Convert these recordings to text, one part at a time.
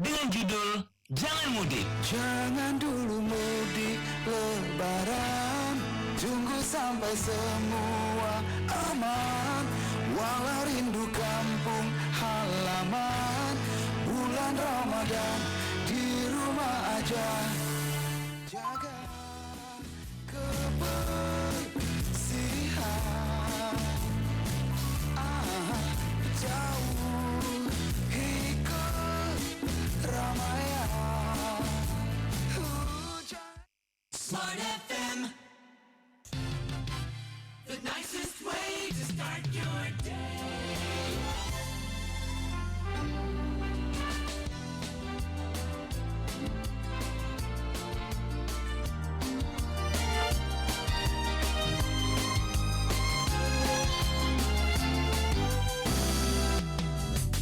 dengan judul Jangan Mudik. Jangan dulu mudik lebaran, tunggu sampai semua aman. Walau rindu kampung halaman, bulan Ramadan di rumah aja. Jaga kebersihan, jauhi keramaian. Smart FM, the nicest way to start your day.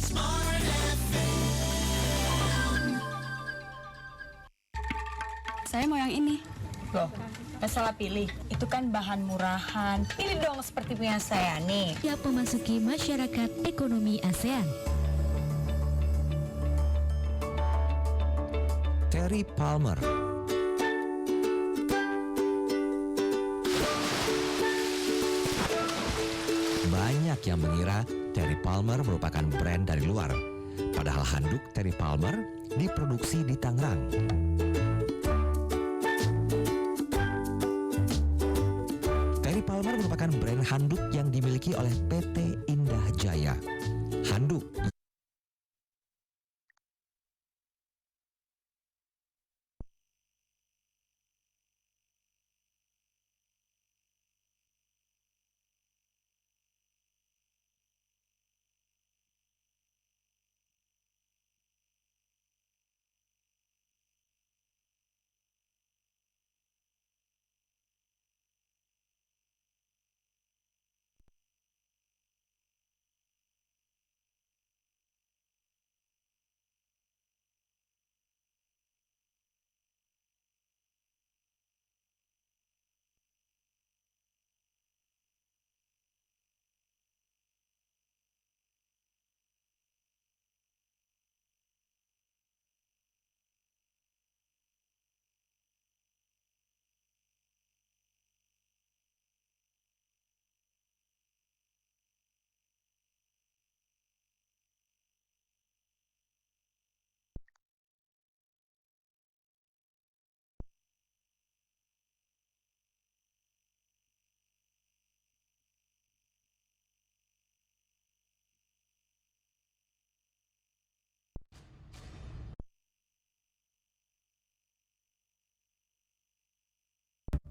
Smart FM. Saya mau yang ini. Loh, nggak salah pilih. Itu kan bahan murahan. Pilih dong seperti punya saya nih. Siap memasuki masyarakat ekonomi ASEAN. Terry Palmer. Banyak yang mengira Terry Palmer merupakan brand dari luar. Padahal handuk Terry Palmer diproduksi di Tangerang. Terry Palmer merupakan brand handuk yang dimiliki oleh PT Indah Jaya. Handuk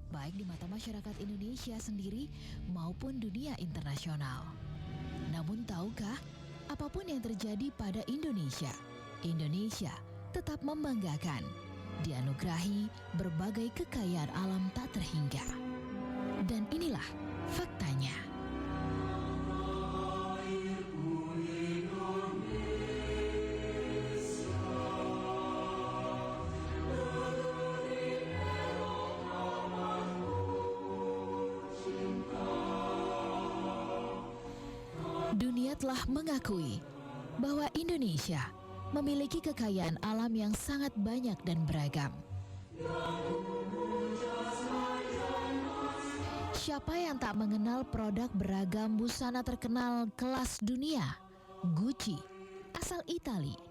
baik di mata masyarakat Indonesia sendiri maupun dunia internasional. Namun tahukah, apapun yang terjadi pada Indonesia, Indonesia tetap membanggakan, dianugerahi berbagai kekayaan alam tak terhingga. Dan inilah faktanya. Dunia telah mengakui bahwa Indonesia memiliki kekayaan alam yang sangat banyak dan beragam. Siapa yang tak mengenal produk beragam busana terkenal kelas dunia? Gucci, asal Italia.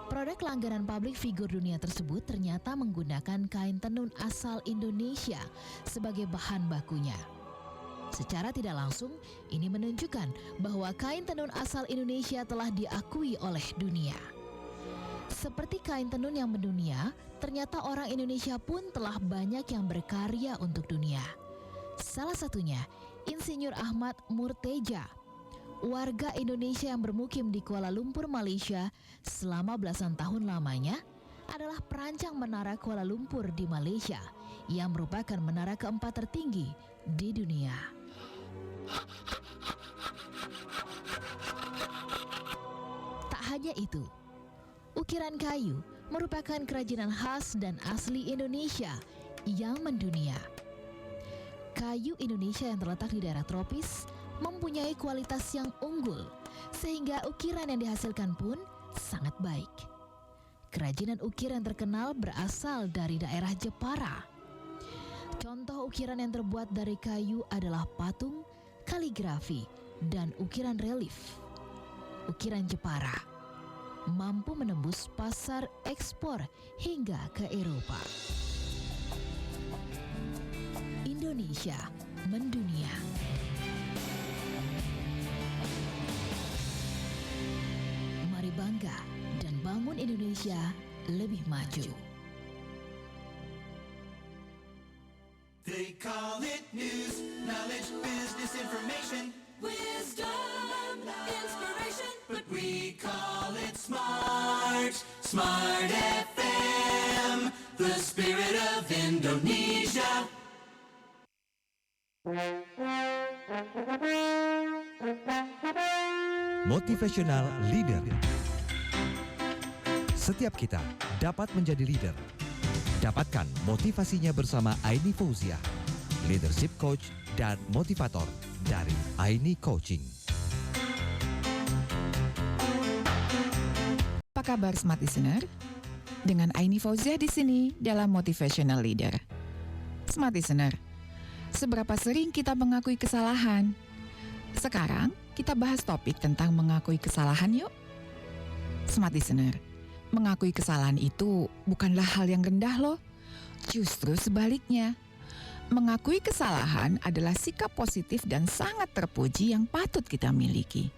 Produk langganan publik figur dunia tersebut ternyata menggunakan kain tenun asal Indonesia sebagai bahan bakunya. Secara tidak langsung, ini menunjukkan bahwa kain tenun asal Indonesia telah diakui oleh dunia. Seperti kain tenun yang mendunia, ternyata orang Indonesia pun telah banyak yang berkarya untuk dunia. Salah satunya, Insinyur Ahmad Murteja, warga Indonesia yang bermukim di Kuala Lumpur, Malaysia selama belasan tahun lamanya, adalah perancang menara Kuala Lumpur di Malaysia yang merupakan menara keempat tertinggi di dunia. Tak hanya itu, ukiran kayu merupakan kerajinan khas dan asli Indonesia yang mendunia. Kayu Indonesia yang terletak di daerah tropis mempunyai kualitas yang unggul, sehingga ukiran yang dihasilkan pun sangat baik. Kerajinan ukiran terkenal berasal dari daerah Jepara. Contoh ukiran yang terbuat dari kayu adalah patung, kaligrafi, dan ukiran relief. Ukiran Jepara mampu menembus pasar ekspor hingga ke Eropa. Indonesia mendunia. Mari bangga dan bangun Indonesia lebih maju. They call it news, knowledge, business information, wisdom, inspiration, but we call it smart, Smart FM, the spirit of Indonesia. Motivational Leader. Setiap kita dapat menjadi leader. Dapatkan motivasinya bersama Aini Fauzia, leadership coach dan motivator dari Aini Coaching. Apa kabar Smart Listener? Dengan Aini Fauzia di sini dalam Motivational Leader. Smart Listener, seberapa sering kita mengakui kesalahan? Sekarang kita bahas topik tentang mengakui kesalahan yuk. Smart Listener, mengakui kesalahan itu bukanlah hal yang rendah loh. Justru sebaliknya. Mengakui kesalahan adalah sikap positif dan sangat terpuji yang patut kita miliki.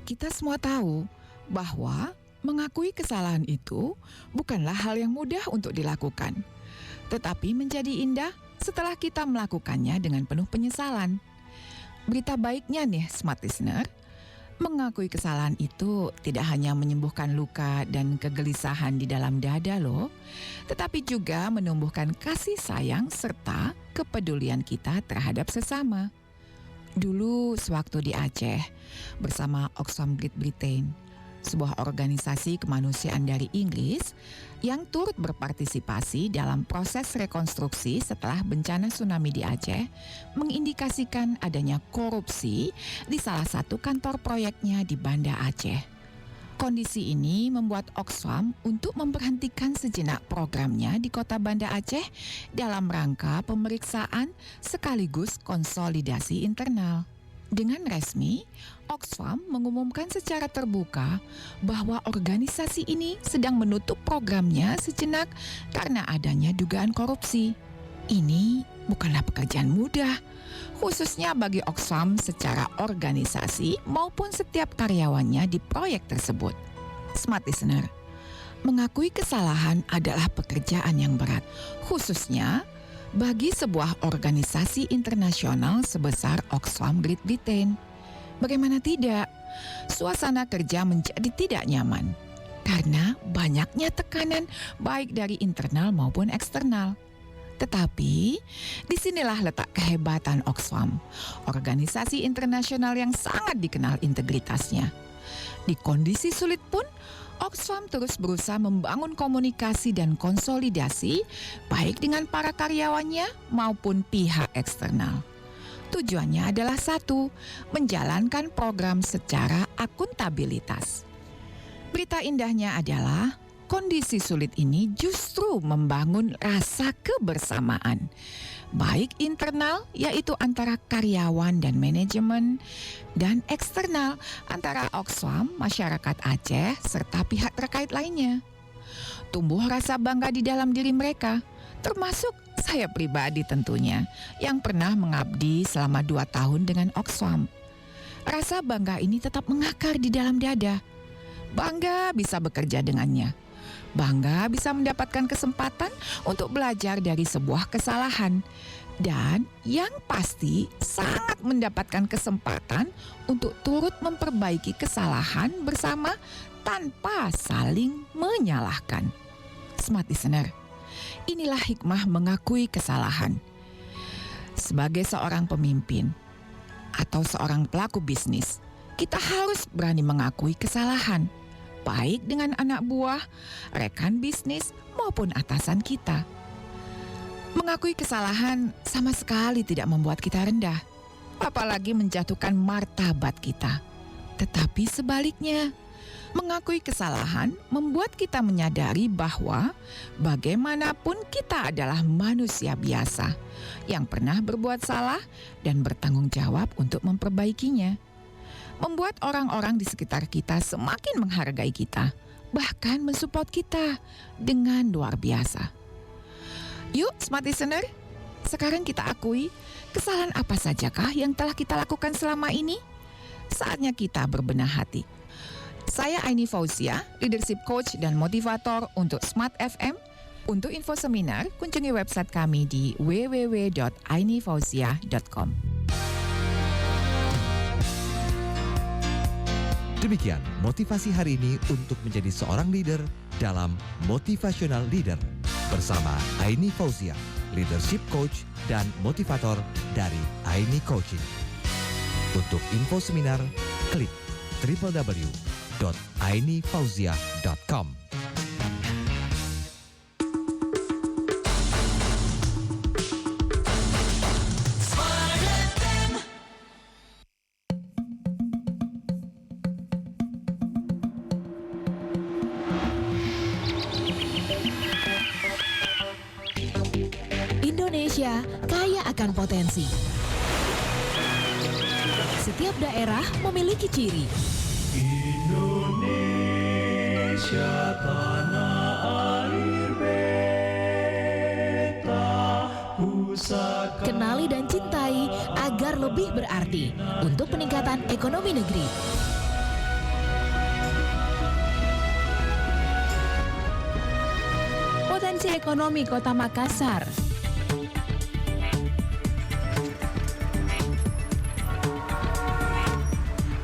Kita semua tahu bahwa mengakui kesalahan itu bukanlah hal yang mudah untuk dilakukan. Tetapi menjadi indah setelah kita melakukannya dengan penuh penyesalan. Berita baiknya nih Smart Listener, mengakui kesalahan itu tidak hanya menyembuhkan luka dan kegelisahan di dalam dada loh, tetapi juga menumbuhkan kasih sayang serta kepedulian kita terhadap sesama. Dulu sewaktu di Aceh bersama Oxfam Great Britain, sebuah organisasi kemanusiaan dari Inggris yang turut berpartisipasi dalam proses rekonstruksi setelah bencana tsunami di Aceh, mengindikasikan adanya korupsi di salah satu kantor proyeknya di Banda Aceh. Kondisi ini membuat Oxfam untuk memberhentikan sejenak programnya di kota Banda Aceh dalam rangka pemeriksaan sekaligus konsolidasi internal. Dengan resmi, Oxfam mengumumkan secara terbuka bahwa organisasi ini sedang menutup programnya sejenak karena adanya dugaan korupsi. Ini bukanlah pekerjaan mudah, khususnya bagi Oxfam secara organisasi maupun setiap karyawannya di proyek tersebut. Smart Listener, mengakui kesalahan adalah pekerjaan yang berat, khususnya bagi sebuah organisasi internasional sebesar Oxfam Great Britain. Bagaimana tidak, suasana kerja menjadi tidak nyaman karena banyaknya tekanan baik dari internal maupun eksternal. Tetapi disinilah letak kehebatan Oxfam, organisasi internasional yang sangat dikenal integritasnya. Di kondisi sulit pun, Oxfam terus berusaha membangun komunikasi dan konsolidasi baik dengan para karyawannya maupun pihak eksternal. Tujuannya adalah satu, menjalankan program secara akuntabilitas. Berita indahnya adalah kondisi sulit ini justru membangun rasa kebersamaan, baik internal yaitu antara karyawan dan manajemen, dan eksternal antara Oxfam, masyarakat Aceh, serta pihak terkait lainnya. Tumbuh rasa bangga di dalam diri mereka, termasuk saya pribadi tentunya, yang pernah mengabdi selama 2 tahun dengan Oxfam. Rasa bangga ini tetap mengakar di dalam dada. Bangga bisa bekerja dengannya. Bangga bisa mendapatkan kesempatan untuk belajar dari sebuah kesalahan. Dan yang pasti sangat mendapatkan kesempatan untuk turut memperbaiki kesalahan bersama tanpa saling menyalahkan. Smart Listener, inilah hikmah mengakui kesalahan. Sebagai seorang pemimpin atau seorang pelaku bisnis, kita harus berani mengakui kesalahan, baik dengan anak buah, rekan bisnis, maupun atasan kita. Mengakui kesalahan sama sekali tidak membuat kita rendah, apalagi menjatuhkan martabat kita. Tetapi sebaliknya, Mengakui kesalahan membuat kita menyadari bahwa bagaimanapun kita adalah manusia biasa yang pernah berbuat salah dan bertanggung jawab untuk memperbaikinya. Membuat orang-orang di sekitar kita semakin menghargai kita, bahkan mensupport kita dengan luar biasa. Yuk, Smart Listener, sekarang kita akui kesalahan apa sajakah yang telah kita lakukan selama ini? Saatnya kita berbenah hati. Saya Aini Fauzia, leadership coach dan motivator untuk Smart FM. Untuk info seminar, kunjungi website kami di www.ainifauzia.com. Demikian motivasi hari ini untuk menjadi seorang leader dalam Motivational Leader bersama Aini Fauzia, leadership coach dan motivator dari Aini Coaching. Untuk info seminar, klik www.ainifauzia.com. Indonesia kaya akan potensi. Setiap daerah memiliki ciri. Indonesia tanah air beta pusaka. Kenali dan cintai agar lebih berarti untuk peningkatan ekonomi negeri. Potensi ekonomi Kota Makassar.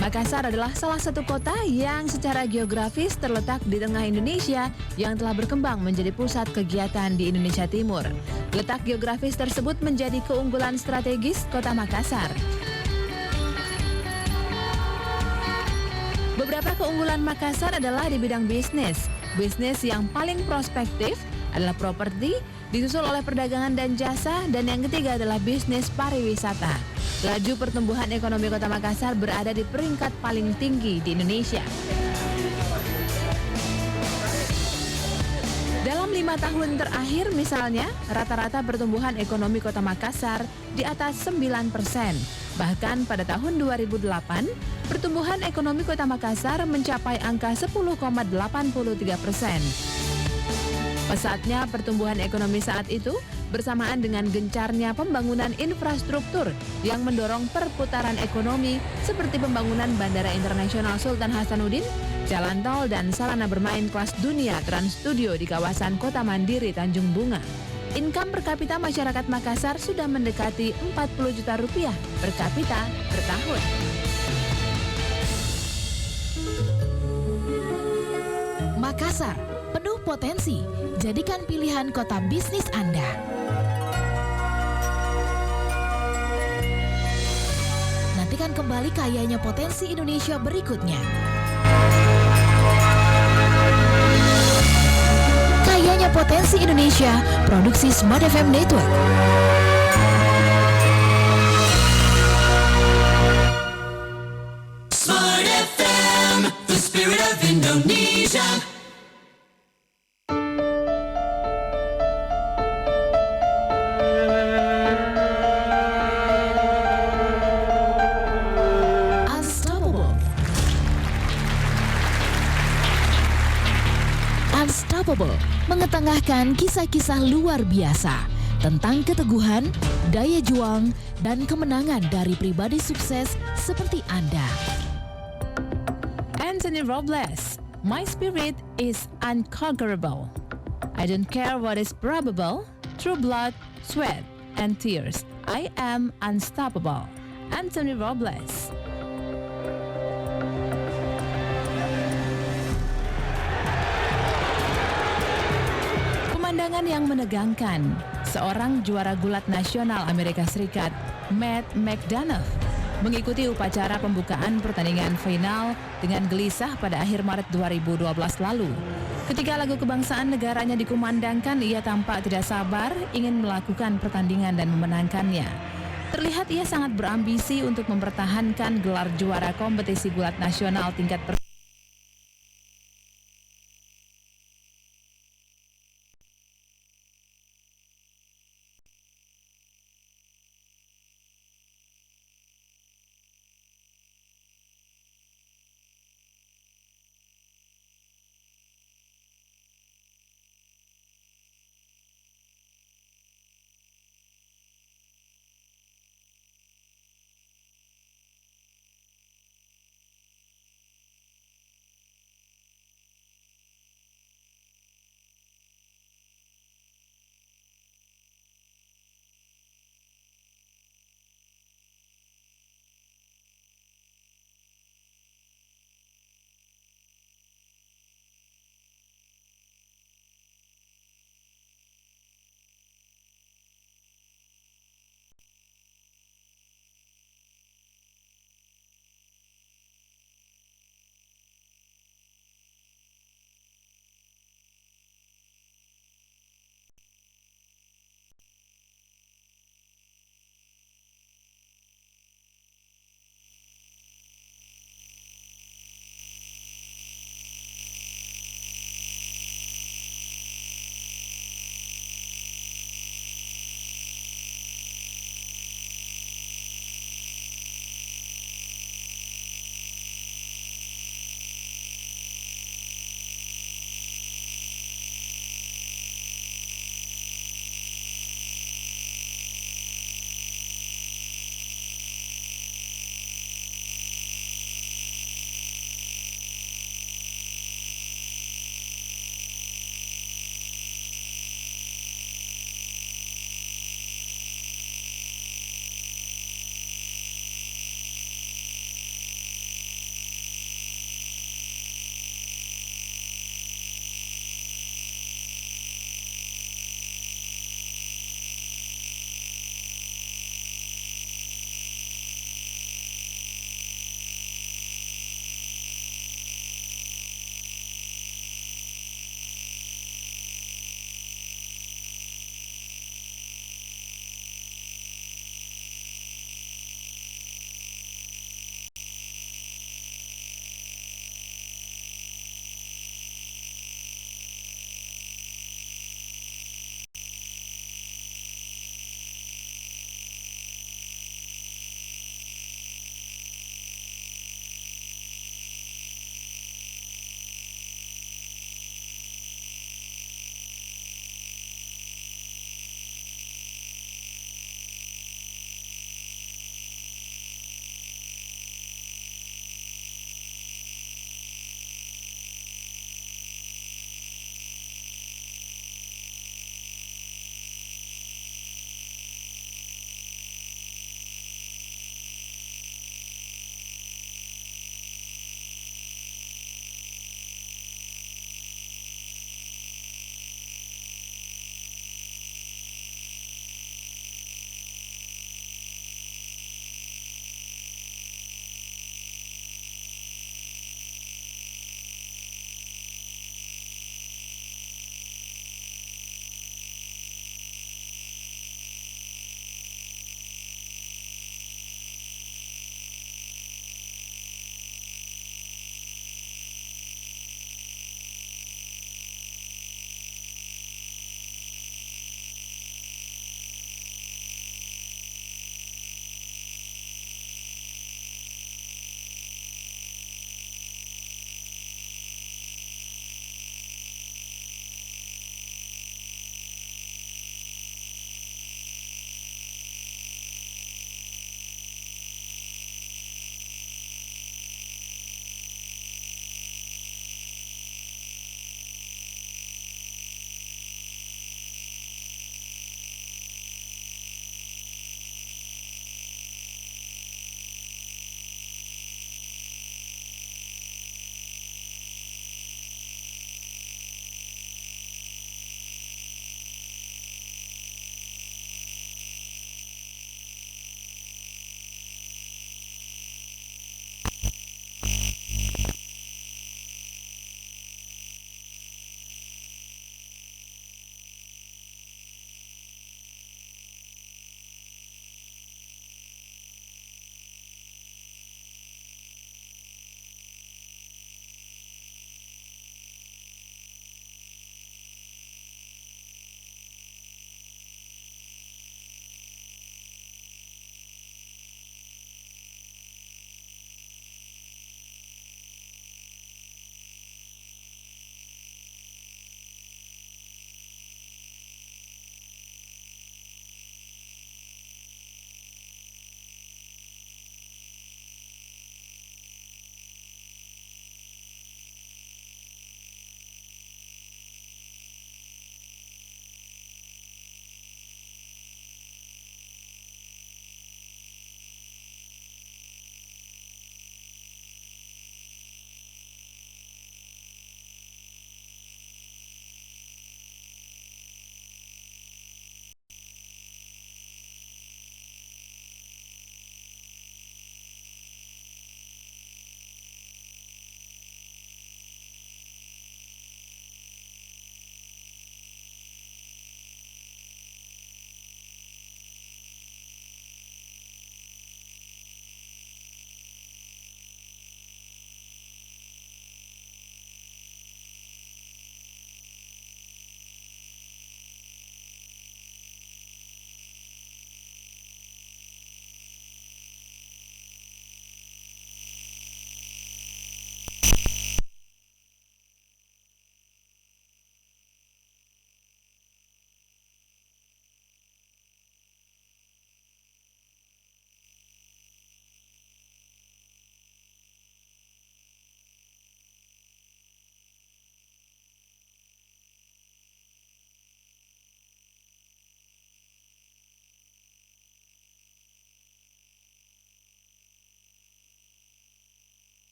Makassar adalah salah satu kota yang secara geografis terletak di tengah Indonesia yang telah berkembang menjadi pusat kegiatan di Indonesia Timur. Letak geografis tersebut menjadi keunggulan strategis Kota Makassar. Beberapa keunggulan Makassar adalah di bidang bisnis. Bisnis yang paling prospektif adalah properti, disusul oleh perdagangan dan jasa, dan yang ketiga adalah bisnis pariwisata. Laju pertumbuhan ekonomi Kota Makassar berada di peringkat paling tinggi di Indonesia. Dalam 5 tahun terakhir misalnya, rata-rata pertumbuhan ekonomi Kota Makassar di atas 9%. Bahkan pada tahun 2008, pertumbuhan ekonomi Kota Makassar mencapai angka 10,83%. Pesatnya pertumbuhan ekonomi saat itu bersamaan dengan gencarnya pembangunan infrastruktur yang mendorong perputaran ekonomi seperti pembangunan Bandara Internasional Sultan Hasanuddin, jalan tol dan sarana bermain kelas dunia Trans Studio di kawasan Kota Mandiri Tanjung Bunga. Income per kapita masyarakat Makassar sudah mendekati 40 juta rupiah per kapita per tahun. Makassar, penuh potensi. Jadikan pilihan kota bisnis Anda. Nantikan kembali kayanya potensi Indonesia berikutnya. Kayanya potensi Indonesia, produksi Smart FM Network. Smart FM, the spirit of Indonesia. Unstoppable mengetengahkan kisah-kisah luar biasa tentang keteguhan, daya juang, dan kemenangan dari pribadi sukses seperti Anda. Anthony Robles, my spirit is unconquerable. I don't care what is probable, through blood, sweat, and tears. I am unstoppable. Anthony Robles. Pemandangan yang menegangkan, seorang juara gulat nasional Amerika Serikat, Matt McDonough, mengikuti upacara pembukaan pertandingan final dengan gelisah pada akhir Maret 2012 lalu. Ketika lagu kebangsaan negaranya dikumandangkan, ia tampak tidak sabar ingin melakukan pertandingan dan memenangkannya. Terlihat ia sangat berambisi untuk mempertahankan gelar juara kompetisi gulat nasional tingkat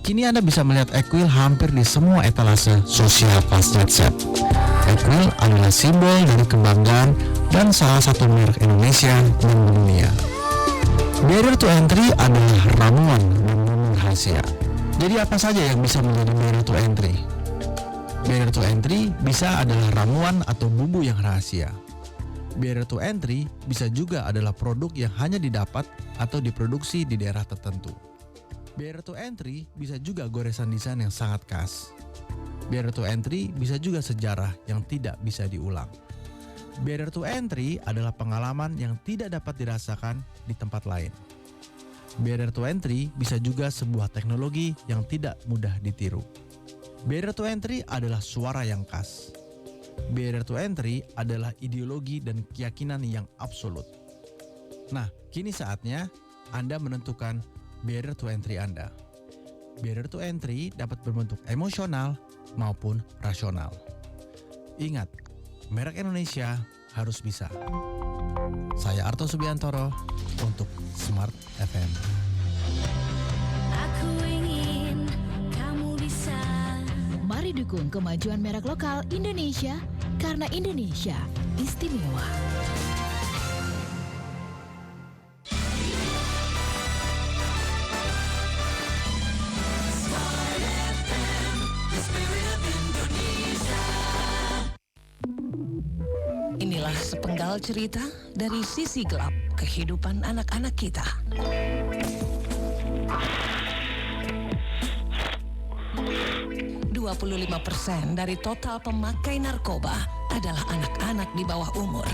Kini Anda bisa melihat Equil hampir di semua etalase sosial pas jet set. Equil adalah simbol dari kebanggaan dan salah satu merek Indonesia dan dunia. Barrier to entry adalah ramuan dan bumbu rahasia. Jadi apa saja yang bisa menjadi barrier to entry? Barrier to entry bisa adalah ramuan atau bumbu yang rahasia. Barrier to entry bisa juga adalah produk yang hanya didapat atau diproduksi di daerah tertentu. Barrier to entry bisa juga goresan desain yang sangat khas. Barrier to entry bisa juga sejarah yang tidak bisa diulang. Barrier to entry adalah pengalaman yang tidak dapat dirasakan di tempat lain. Barrier to entry bisa juga sebuah teknologi yang tidak mudah ditiru. Barrier to entry adalah suara yang khas. Barrier to entry adalah ideologi dan keyakinan yang absolut. Nah, kini saatnya Anda menentukan barrier to entry Anda. Barrier to entry dapat berbentuk emosional maupun rasional. Ingat, merek Indonesia harus bisa. Saya Arto Subiantoro untuk Smart FM. Aku ingin kamu bisa. Mari dukung kemajuan merek lokal Indonesia karena Indonesia istimewa. Inilah sepenggal cerita dari sisi gelap kehidupan anak-anak kita. 25% dari total pemakai narkoba adalah anak-anak di bawah umur.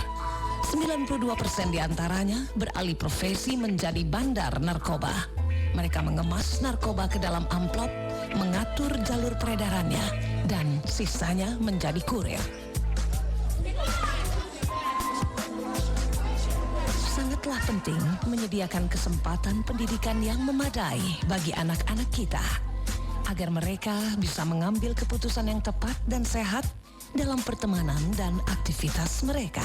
92% diantaranya beralih profesi menjadi bandar narkoba. Mereka mengemas narkoba ke dalam amplop, mengatur jalur peredarannya, dan sisanya menjadi kurir. Sangatlah penting menyediakan kesempatan pendidikan yang memadai bagi anak-anak kita, agar mereka bisa mengambil keputusan yang tepat dan sehat dalam pertemanan dan aktivitas mereka.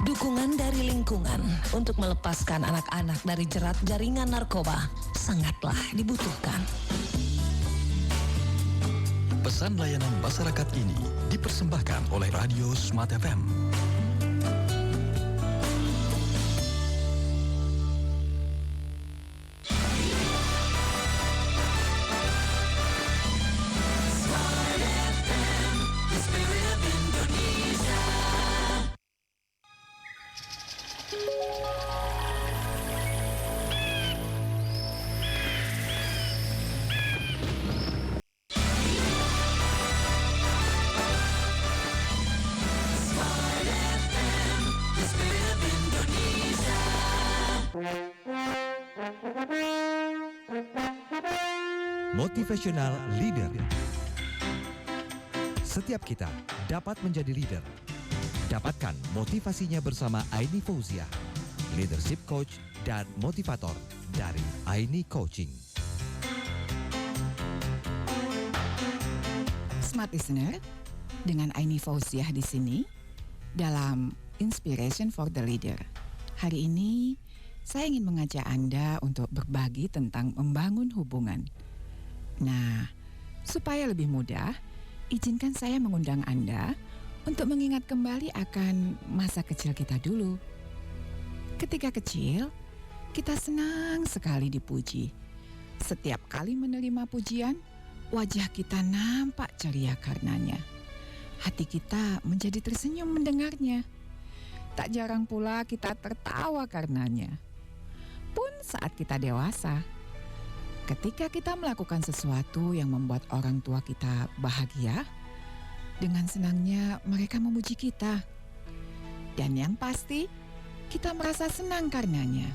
Dukungan dari lingkungan untuk melepaskan anak-anak dari jerat jaringan narkoba sangatlah dibutuhkan. Pesan layanan masyarakat ini dipersembahkan oleh Radio Smart FM. Motivational Leader. Setiap kita dapat menjadi leader. Dapatkan motivasinya bersama Aini Fauzia, leadership coach dan motivator dari Aini Coaching. Smart Listener, dengan Aini Fauzia di sini dalam Inspiration for the Leader. Hari ini saya ingin mengajak Anda untuk berbagi tentang membangun hubungan. Nah, supaya lebih mudah, izinkan saya mengundang Anda untuk mengingat kembali akan masa kecil kita dulu. Ketika kecil, kita senang sekali dipuji. Setiap kali menerima pujian, wajah kita nampak ceria karenanya. Hati kita menjadi tersenyum mendengarnya. Tak jarang pula kita tertawa karenanya. Pun saat kita dewasa, ketika kita melakukan sesuatu yang membuat orang tua kita bahagia, dengan senangnya mereka memuji kita. Dan yang pasti, kita merasa senang karenanya.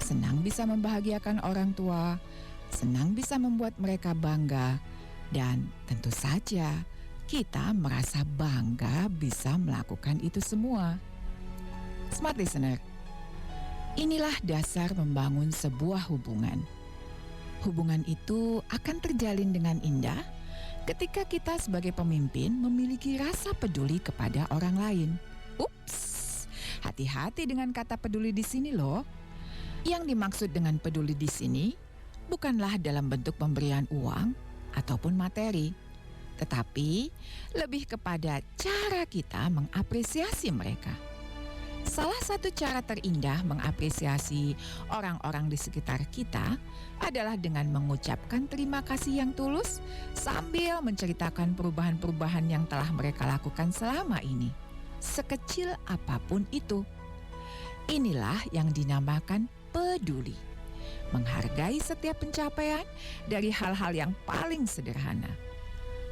Senang bisa membahagiakan orang tua, senang bisa membuat mereka bangga, dan tentu saja kita merasa bangga bisa melakukan itu semua. Smart Listener, inilah dasar membangun sebuah hubungan. Hubungan itu akan terjalin dengan indah ketika kita sebagai pemimpin memiliki rasa peduli kepada orang lain. Ups, hati-hati dengan kata peduli di sini loh. Yang dimaksud dengan peduli di sini bukanlah dalam bentuk pemberian uang ataupun materi, tetapi lebih kepada cara kita mengapresiasi mereka. Salah satu cara terindah mengapresiasi orang-orang di sekitar kita adalah dengan mengucapkan terima kasih yang tulus sambil menceritakan perubahan-perubahan yang telah mereka lakukan selama ini, sekecil apapun itu. Inilah yang dinamakan peduli. Menghargai setiap pencapaian dari hal-hal yang paling sederhana.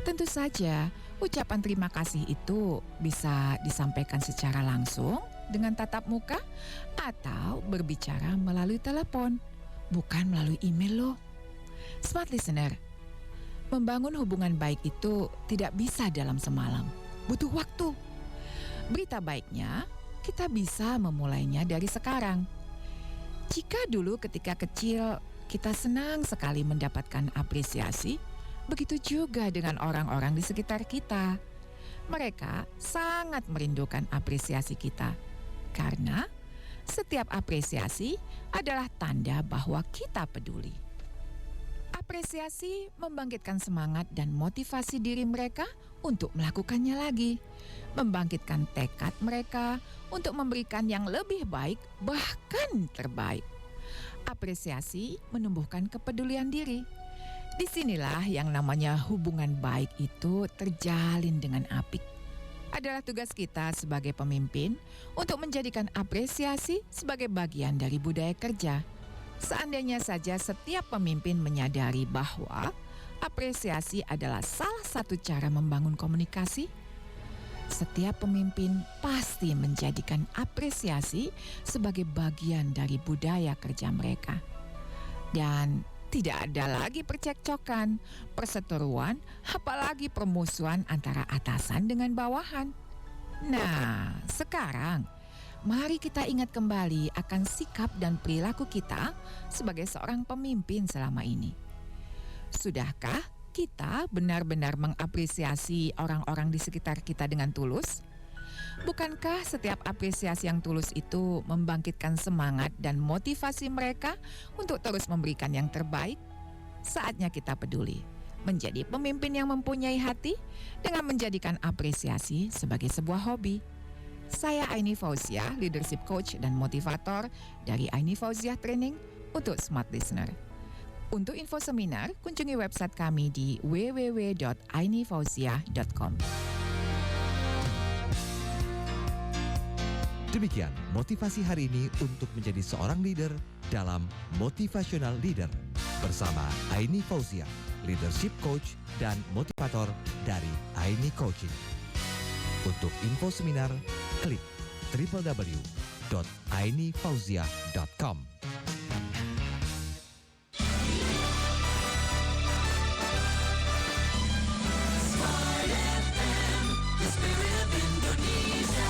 Tentu saja, ucapan terima kasih itu bisa disampaikan secara langsung dengan tatap muka atau berbicara melalui telepon, bukan melalui email loh. Smart listener, membangun hubungan baik itu tidak bisa dalam semalam, butuh waktu. Berita baiknya, kita bisa memulainya dari sekarang. Jika dulu ketika kecil kita senang sekali mendapatkan apresiasi, begitu juga dengan orang-orang di sekitar kita. Mereka sangat merindukan apresiasi kita, karena setiap apresiasi adalah tanda bahwa kita peduli. Apresiasi membangkitkan semangat dan motivasi diri mereka untuk melakukannya lagi, membangkitkan tekad mereka untuk memberikan yang lebih baik, bahkan terbaik. Apresiasi menumbuhkan kepedulian diri. Disinilah yang namanya hubungan baik itu terjalin dengan apik. Adalah tugas kita sebagai pemimpin untuk menjadikan apresiasi sebagai bagian dari budaya kerja. Seandainya saja setiap pemimpin menyadari bahwa apresiasi adalah salah satu cara membangun komunikasi, setiap pemimpin pasti menjadikan apresiasi sebagai bagian dari budaya kerja mereka. Dan tidak ada lagi percekcokan, perseteruan, apalagi permusuhan antara atasan dengan bawahan. Nah, sekarang mari kita ingat kembali akan sikap dan perilaku kita sebagai seorang pemimpin selama ini. Sudahkah kita benar-benar mengapresiasi orang-orang di sekitar kita dengan tulus? Bukankah setiap apresiasi yang tulus itu membangkitkan semangat dan motivasi mereka untuk terus memberikan yang terbaik? Saatnya kita peduli, menjadi pemimpin yang mempunyai hati dengan menjadikan apresiasi sebagai sebuah hobi. Saya Aini Fauziah, leadership coach dan motivator dari Aini Fauziah Training untuk Smart Listener. Untuk info seminar, kunjungi website kami di www.ainifauziah.com. Demikian motivasi hari ini untuk menjadi seorang leader dalam Motivational Leader bersama Aini Fauziah, leadership coach dan motivator dari Aini Coaching. Untuk info seminar, klik www.ainifauziah.com. Smart FM, the spirit of Indonesia.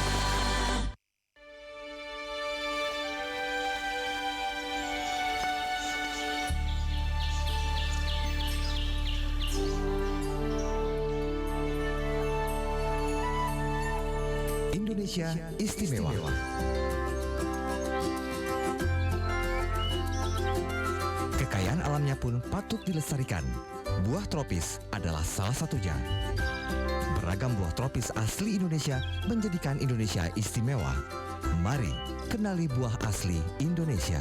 Indonesia Istimewa. Kekayaan alamnya pun patut dilestarikan. Buah tropis adalah salah satunya. Beragam buah tropis asli Indonesia menjadikan Indonesia istimewa. Mari kenali buah asli Indonesia.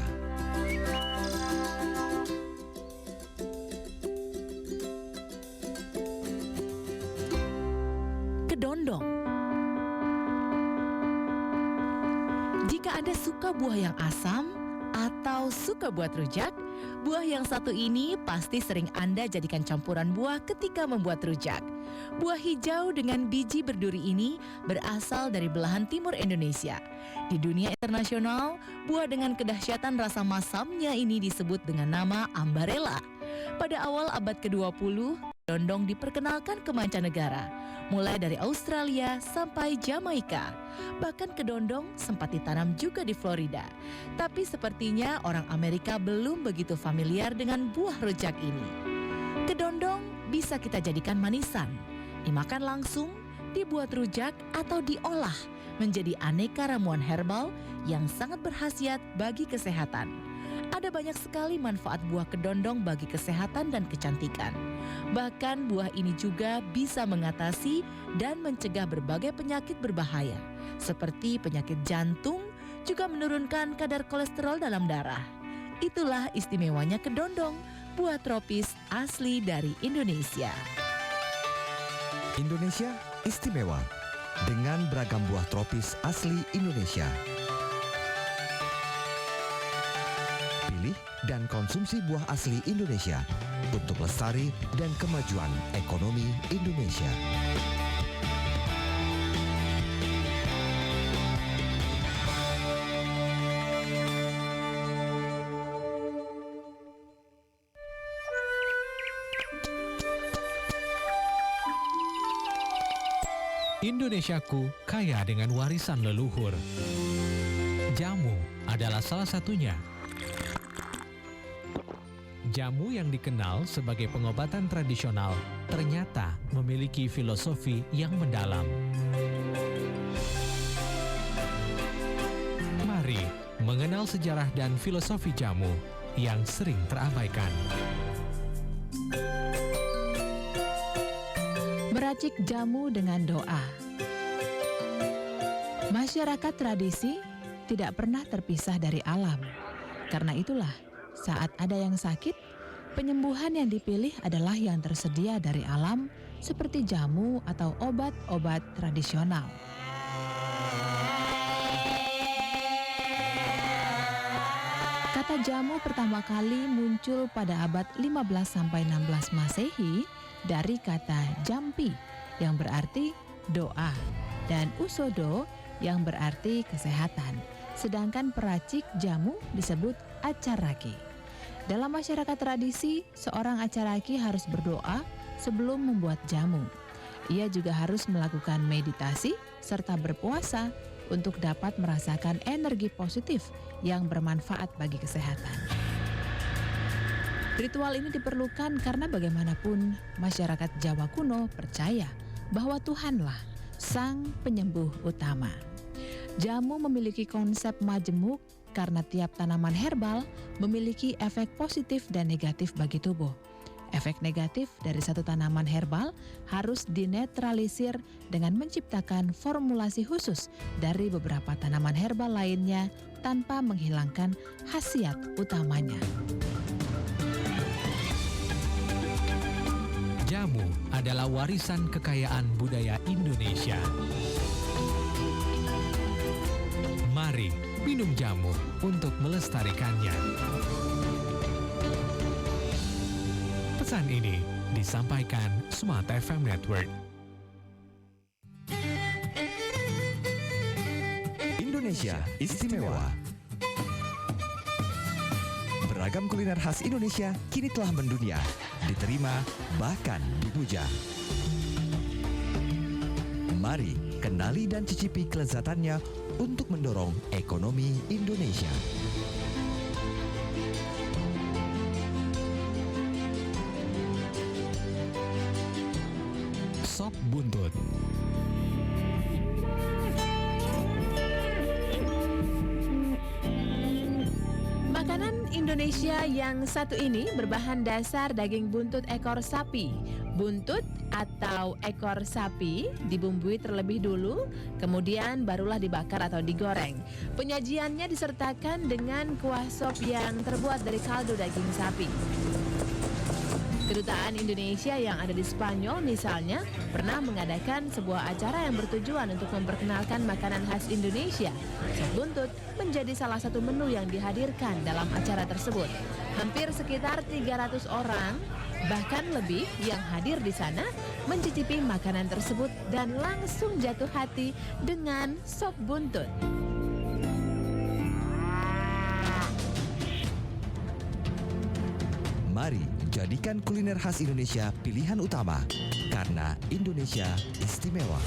Kedondong. Jika Anda suka buah yang asam atau suka buat rujak, buah yang satu ini pasti sering Anda jadikan campuran buah ketika membuat rujak. Buah hijau dengan biji berduri ini berasal dari belahan timur Indonesia. Di dunia internasional, buah dengan kedahsyatan rasa masamnya ini disebut dengan nama Ambarella. Pada awal abad ke-20, kedondong diperkenalkan ke mancanegara, mulai dari Australia sampai Jamaika. Bahkan kedondong sempat ditanam juga di Florida. Tapi sepertinya orang Amerika belum begitu familiar dengan buah rujak ini. Kedondong bisa kita jadikan manisan, dimakan langsung, dibuat rujak atau diolah menjadi aneka ramuan herbal yang sangat berkhasiat bagi kesehatan. Ada banyak sekali manfaat buah kedondong bagi kesehatan dan kecantikan. Bahkan buah ini juga bisa mengatasi dan mencegah berbagai penyakit berbahaya, seperti penyakit jantung, juga menurunkan kadar kolesterol dalam darah. Itulah istimewanya kedondong, buah tropis asli dari Indonesia. Indonesia istimewa dengan beragam buah tropis asli Indonesia. Pilih dan konsumsi buah asli Indonesia untuk lestari dan kemajuan ekonomi Indonesia. Indonesiaku kaya dengan warisan leluhur. Jamu adalah salah satunya. Jamu yang dikenal sebagai pengobatan tradisional ternyata memiliki filosofi yang mendalam. Mari mengenal sejarah dan filosofi jamu yang sering terabaikan. Meracik jamu dengan doa. Masyarakat tradisi tidak pernah terpisah dari alam. Karena itulah, saat ada yang sakit, penyembuhan yang dipilih adalah yang tersedia dari alam, seperti jamu atau obat-obat tradisional. Kata jamu pertama kali muncul pada abad 15-16 Masehi dari kata jampi yang berarti doa dan usodo yang berarti kesehatan. Sedangkan peracik jamu disebut acaraki. Dalam masyarakat tradisi, seorang acaraki harus berdoa sebelum membuat jamu. Ia juga harus melakukan meditasi serta berpuasa untuk dapat merasakan energi positif yang bermanfaat bagi kesehatan. Ritual ini diperlukan karena bagaimanapun masyarakat Jawa kuno percaya bahwa Tuhanlah sang penyembuh utama. Jamu memiliki konsep majemuk karena tiap tanaman herbal memiliki efek positif dan negatif bagi tubuh. Efek negatif dari satu tanaman herbal harus dinetralisir dengan menciptakan formulasi khusus dari beberapa tanaman herbal lainnya tanpa menghilangkan khasiat utamanya. Jamu adalah warisan kekayaan budaya Indonesia. Mari minum jamu untuk melestarikannya. Pesan ini disampaikan Smart FM Network. Indonesia istimewa. Beragam kuliner khas Indonesia kini telah mendunia, diterima bahkan dipuja. Mari kenali dan cicipi kelezatannya untuk mendorong ekonomi Indonesia. Sop buntut. Makanan Indonesia yang satu ini berbahan dasar daging buntut ekor sapi. Buntut atau ekor sapi dibumbui terlebih dulu, kemudian barulah dibakar atau digoreng. Penyajiannya disertakan dengan kuah sop yang terbuat dari kaldu daging sapi. Kedutaan Indonesia yang ada di Spanyol misalnya pernah mengadakan sebuah acara yang bertujuan untuk memperkenalkan makanan khas Indonesia. Sop buntut menjadi salah satu menu yang dihadirkan dalam acara tersebut. Hampir sekitar 300 orang, bahkan lebih yang hadir di sana mencicipi makanan tersebut dan langsung jatuh hati dengan sop buntut. Mari jadikan kuliner khas Indonesia pilihan utama, karena Indonesia istimewa.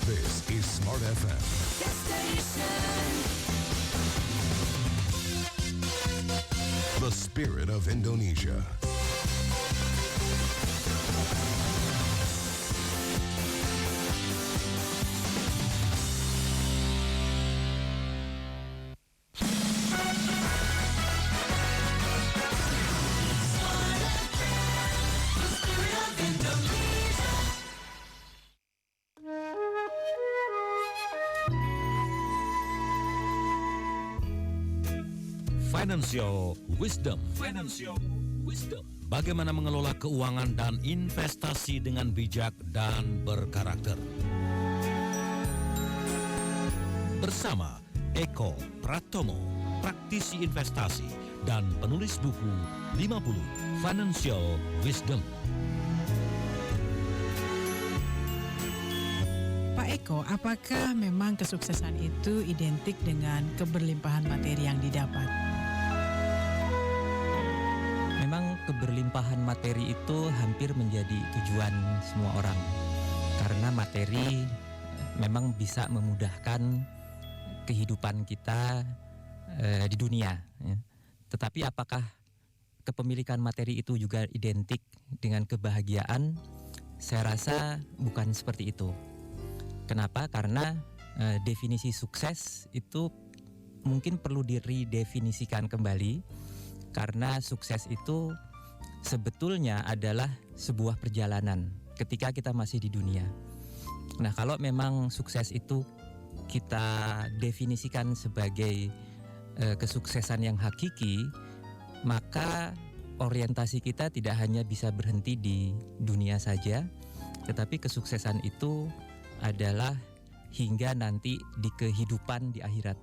This is Smart FM. the spirit of Indonesia. Financial Wisdom. Bagaimana mengelola keuangan dan investasi dengan bijak dan berkarakter. Bersama Eko Pratomo, praktisi investasi dan penulis buku 50 Financial Wisdom. Pak Eko, apakah memang kesuksesan itu identik dengan keberlimpahan materi yang didapat? Memang keberlimpahan materi itu hampir menjadi tujuan semua orang. Karena materi memang bisa memudahkan kehidupan kita di dunia. Ya. Tetapi apakah kepemilikan materi itu juga identik dengan kebahagiaan? Saya rasa bukan seperti itu. Kenapa? Karena definisi sukses itu mungkin perlu diredefinisikan kembali. Karena sukses itu sebetulnya adalah sebuah perjalanan ketika kita masih di dunia. Nah, kalau memang sukses itu kita definisikan sebagai kesuksesan yang hakiki, maka orientasi kita tidak hanya bisa berhenti di dunia saja, tetapi kesuksesan itu adalah hingga nanti di kehidupan di akhirat.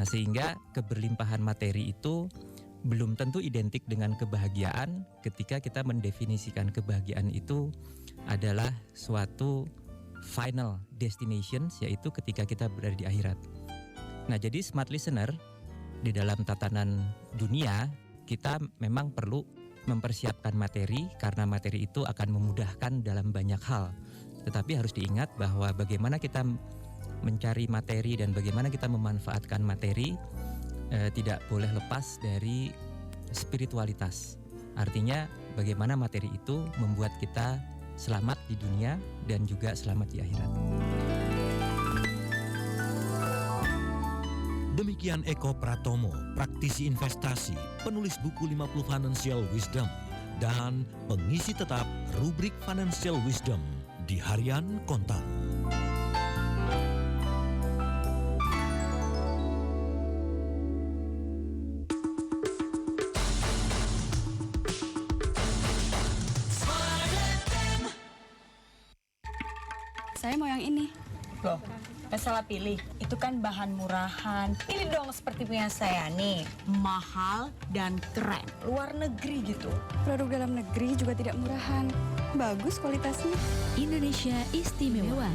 Nah, sehingga keberlimpahan materi itu belum tentu identik dengan kebahagiaan ketika kita mendefinisikan kebahagiaan itu adalah suatu final destination, yaitu ketika kita berada di akhirat. Nah, jadi smart listener di dalam tatanan dunia kita memang perlu mempersiapkan materi karena materi itu akan memudahkan dalam banyak hal. Tetapi harus diingat bahwa bagaimana kita mencari materi dan bagaimana kita memanfaatkan materi tidak boleh lepas dari spiritualitas. Artinya bagaimana materi itu membuat kita selamat di dunia dan juga selamat di akhirat. Demikian Eko Pratomo, praktisi investasi, penulis buku 50 Financial Wisdom, dan pengisi tetap rubrik Financial Wisdom di Harian Kontan. Saya mau yang ini. Loh, gak salah pilih. Itu kan bahan murahan. Ini dong seperti punya saya nih. Mahal dan keren. Luar negeri gitu. Produk dalam negeri juga tidak murahan. Bagus kualitasnya. Indonesia istimewa.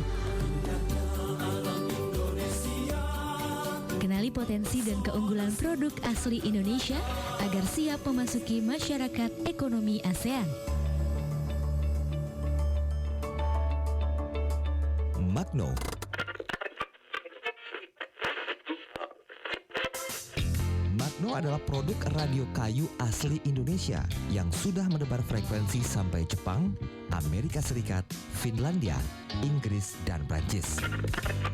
Kenali potensi dan keunggulan produk asli Indonesia agar siap memasuki masyarakat ekonomi ASEAN. Magno. Magno adalah produk radio kayu asli Indonesia yang sudah mendebar frekuensi sampai Jepang, Amerika Serikat, Finlandia, Inggris, dan Prancis.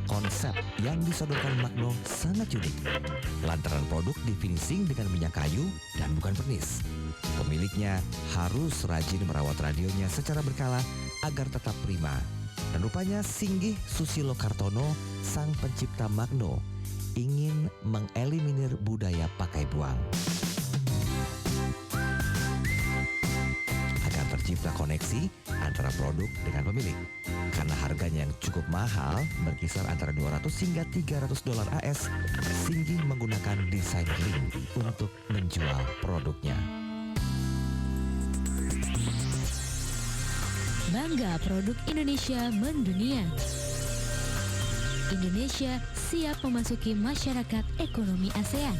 Konsep yang disodorkan Magno sangat unik, lantaran produk difinishing dengan minyak kayu dan bukan pernis. Pemiliknya harus rajin merawat radionya secara berkala agar tetap prima. Dan rupanya Singgih Susilo Kartono, sang pencipta Magno, ingin mengeliminir budaya pakai buang. Agar tercipta koneksi antara produk dengan pemilik. Karena harganya yang cukup mahal, berkisar antara $200 hingga $300 AS, Singgih menggunakan desain link untuk menjual produknya. Bangga produk Indonesia mendunia. Indonesia siap memasuki masyarakat ekonomi ASEAN.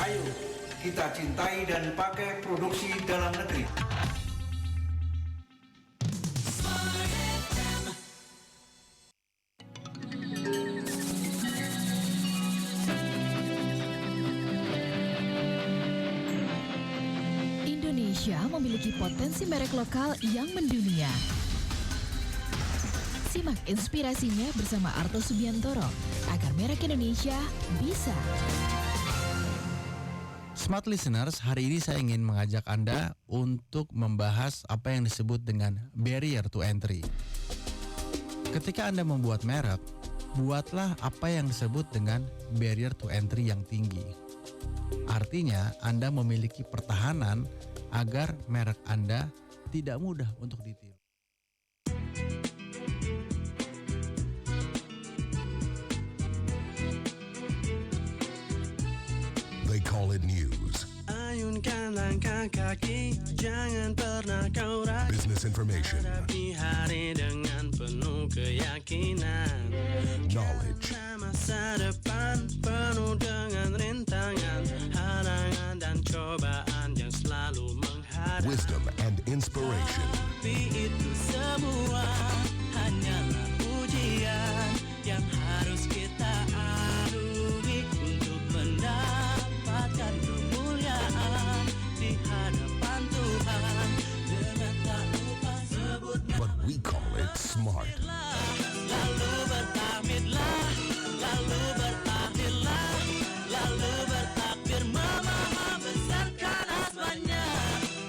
Ayo, kita cintai dan pakai produksi dalam negeri. Indonesia memiliki potensi merek lokal yang mendunia. Simak inspirasinya bersama Arto Subiantoro agar merek Indonesia bisa. Smart Listeners, hari ini saya ingin mengajak Anda untuk membahas apa yang disebut dengan barrier to entry. Ketika Anda membuat merek, buatlah apa yang disebut dengan barrier to entry yang tinggi. Artinya, Anda memiliki pertahanan agar merek Anda tidak mudah untuk ditiru. They call it news. Ayunkan langkah kaki, jangan pernah kau ragu. Business information. Hadapi hari dengan penuh keyakinan. Knowledge. Masa depan penuh dengan rintangan, halangan dan cobaan yang selalu menghadang. Wisdom and inspiration. Tapi itu semua hanyalah ujian yang harus kita lalui untuk mendapatkan kemuliaan di hadapan Tuhan. Dengan tak lupa sebut But we call it smart. lalu bertahmidlah, lalu bertahlillah, lalu bertakbir membesarkan asmanya.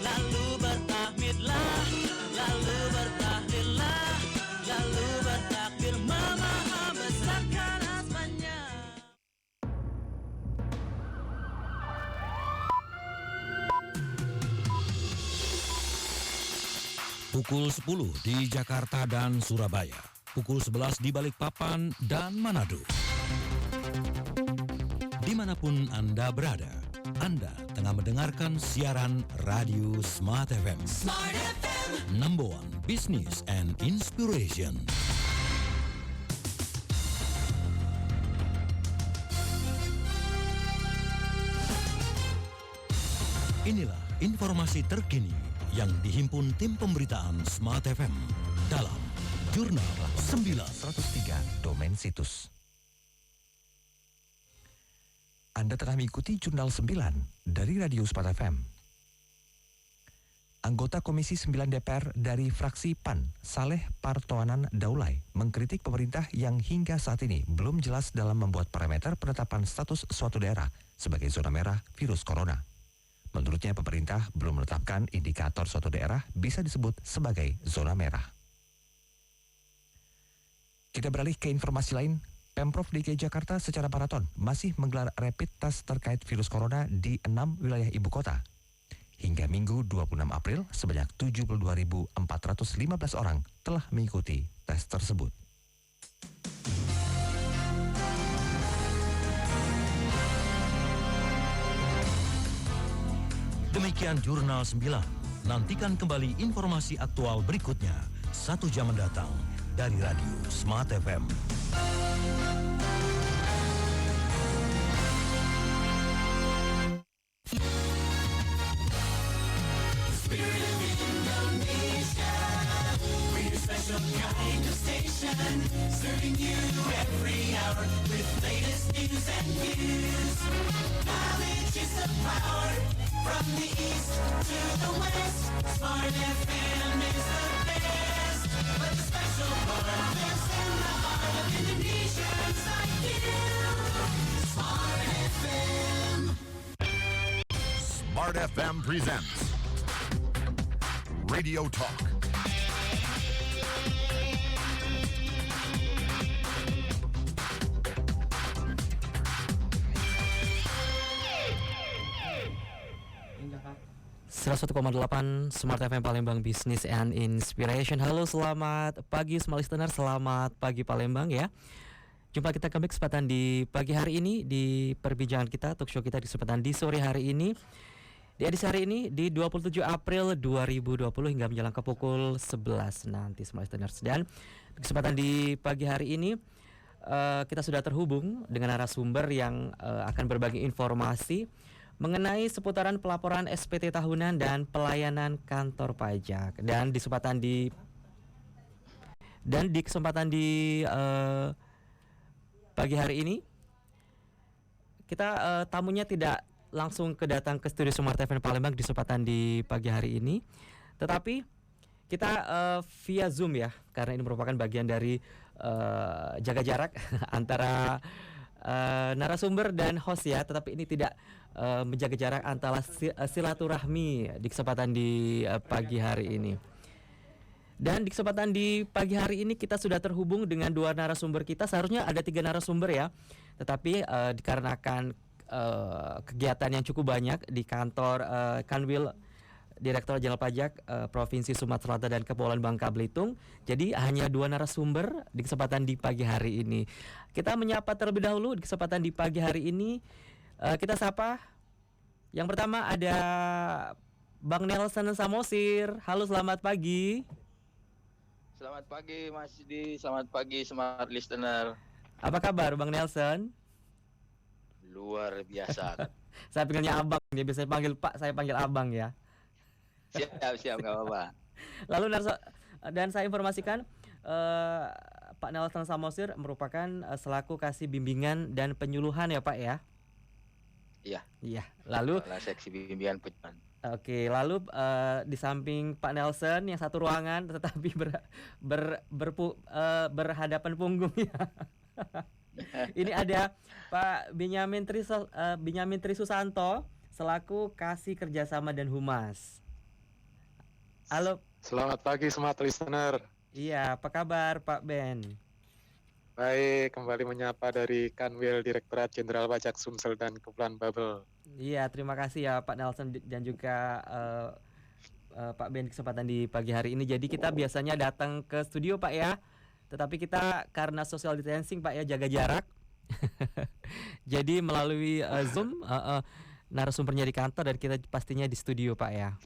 Lalu bertahmidlah, lalu bertahlillah, lalu bertakbir membesarkan asmanya. Pukul 10 di Jakarta dan Surabaya. Pukul 11 di Balikpapan dan Manado. Dimanapun Anda berada, Anda tengah mendengarkan siaran Radio Smart FM. Smart FM. Number one business and inspiration. Inilah informasi terkini yang dihimpun tim pemberitaan Smart FM dalam Jurnal 9. 103 domain situs. Anda tengah mengikuti Jurnal 9 dari Radio Smart FM. Anggota Komisi 9 DPR dari fraksi PAN, Saleh Partoanan Daulay, mengkritik pemerintah yang hingga saat ini belum jelas dalam membuat parameter penetapan status suatu daerah sebagai zona merah virus corona. Menurutnya pemerintah belum menetapkan indikator suatu daerah bisa disebut sebagai zona merah. Kita beralih ke informasi lain. Pemprov DKI Jakarta secara maraton masih menggelar rapid test terkait virus corona di 6 wilayah ibu kota. Hingga Minggu 26 April, sebanyak 72.415 orang telah mengikuti tes tersebut. Demikian Jurnal 9. Nantikan kembali informasi aktual berikutnya 1 jam mendatang dari Radio Smart FM. Spirit of Indonesia, we're your special kind of station, serving you every hour with latest news and views. Knowledge is the power, from the east to the west. Smart FM is the best, but the special part lives in the heart of Indonesians like you. Smart FM. Smart FM presents Radio Talk. .8 Smart FM Palembang Business and Inspiration. Halo, selamat pagi Smart Listener, selamat pagi Palembang ya. Jumpa kita kembali kesempatan di pagi hari ini di perbincangan kita, talk show kita di kesempatan di sore hari ini. Di edisi hari ini di 27 April 2020 hingga menjelang ke pukul 11 nanti Smart Listeners. Dan kesempatan di pagi hari ini kita sudah terhubung dengan narasumber yang akan berbagi informasi mengenai seputaran pelaporan SPT tahunan dan pelayanan kantor pajak. Dan di kesempatan di pagi hari ini kita tamunya tidak langsung datang ke studio Smart FM Palembang di kesempatan di pagi hari ini. Tetapi kita via Zoom ya, karena ini merupakan bagian dari jaga jarak antara narasumber dan host ya. Tetapi ini tidak menjaga jarak antara silaturahmi di kesempatan di pagi hari ini. Dan di kesempatan di pagi hari ini kita sudah terhubung dengan 2 narasumber kita. Seharusnya ada 3 narasumber ya, tetapi dikarenakan kegiatan yang cukup banyak di kantor Kanwil Direktur Jenderal Pajak Provinsi Sumatera Selatan dan Kepulauan Bangka Belitung, jadi hanya 2 narasumber di kesempatan di pagi hari ini. Kita menyapa terlebih dahulu di kesempatan di pagi hari ini. Kita sapa. Yang pertama ada Bang Nelson Samosir. Halo, selamat pagi. Selamat pagi Mas Di, selamat pagi Smart Listener. Apa kabar Bang Nelson? Luar biasa. Saya panggilnya Abang, dia biasanya panggil Pak, saya panggil Abang ya. Siap, nggak apa-apa. Lalu dan saya informasikan Pak Nelson Samosir merupakan selaku kasih bimbingan dan penyuluhan ya Pak ya? Iya. Lalu seksi bimbingan penyuluhan. Oke, lalu di samping Pak Nelson yang satu ruangan tetapi berhadapan punggung ya. Ini ada Pak Benyamin Trisusanto selaku Kasih Kerjasama dan Humas. Halo. Selamat pagi Smart Listener. Iya, apa kabar Pak Ben? Baik, kembali menyapa dari Kanwil Direktorat Jenderal Pajak Sumsel dan Kepulauan Babel. Iya, terima kasih ya Pak Nelson dan juga Pak Ben kesempatan di pagi hari ini. Jadi kita biasanya datang ke studio Pak ya, tetapi kita karena social distancing Pak ya, jaga jarak. Jadi melalui Zoom narasumbernya di kantor dan kita pastinya di studio Pak ya.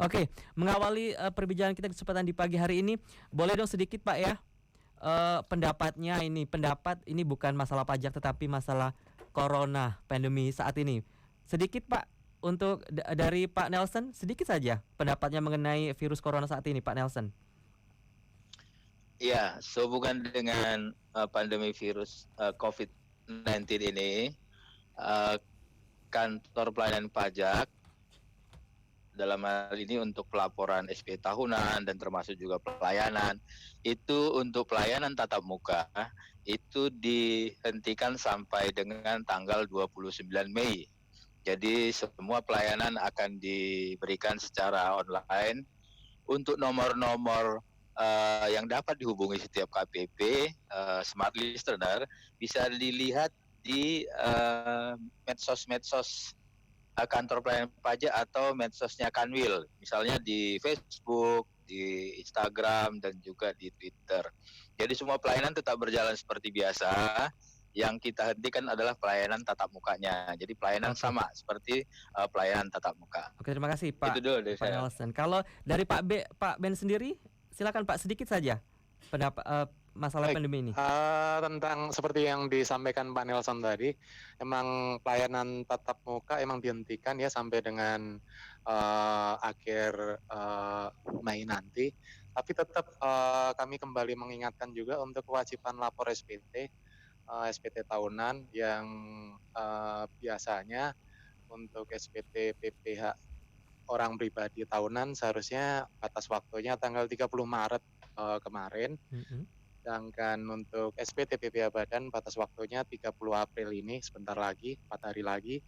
Oke, mengawali perbincangan kita kesempatan di pagi hari ini, boleh dong sedikit Pak ya pendapatnya ini. Pendapat ini bukan masalah pajak tetapi masalah corona pandemi saat ini. Sedikit Pak untuk dari Pak Nelson, sedikit saja pendapatnya mengenai virus corona saat ini Pak Nelson. Iya, sehubungan dengan pandemi virus COVID-19 ini, kantor pelayanan pajak dalam hal ini untuk pelaporan SP tahunan dan termasuk juga pelayanan itu untuk pelayanan tatap muka itu dihentikan sampai dengan tanggal 29 Mei. Jadi semua pelayanan akan diberikan secara online. Untuk nomor-nomor yang dapat dihubungi setiap KPP Smart Listener bisa dilihat di medsos-medsos kantor pelayanan pajak atau medsosnya Kanwil, misalnya di Facebook, di Instagram, dan juga di Twitter. Jadi semua pelayanan tetap berjalan seperti biasa. Yang kita hentikan adalah pelayanan tatap mukanya. Jadi pelayanan sama seperti pelayanan tatap muka. Oke, terima kasih Pak. Itu dulu dari Pak saya. Nelson. Kalau dari Pak Ben sendiri, silakan Pak, sedikit saja pendapat masalah pandemi ini. Tentang seperti yang disampaikan Pak Nelson tadi, emang pelayanan tatap muka emang dihentikan ya sampai dengan akhir Mei nanti. Tapi tetap kami kembali mengingatkan juga untuk kewajiban lapor SPT tahunan yang biasanya untuk SPT PPH orang pribadi tahunan seharusnya batas waktunya tanggal 30 Maret kemarin. Sedangkan untuk SPT PPH Badan batas waktunya 30 April ini, sebentar lagi, 4 hari lagi.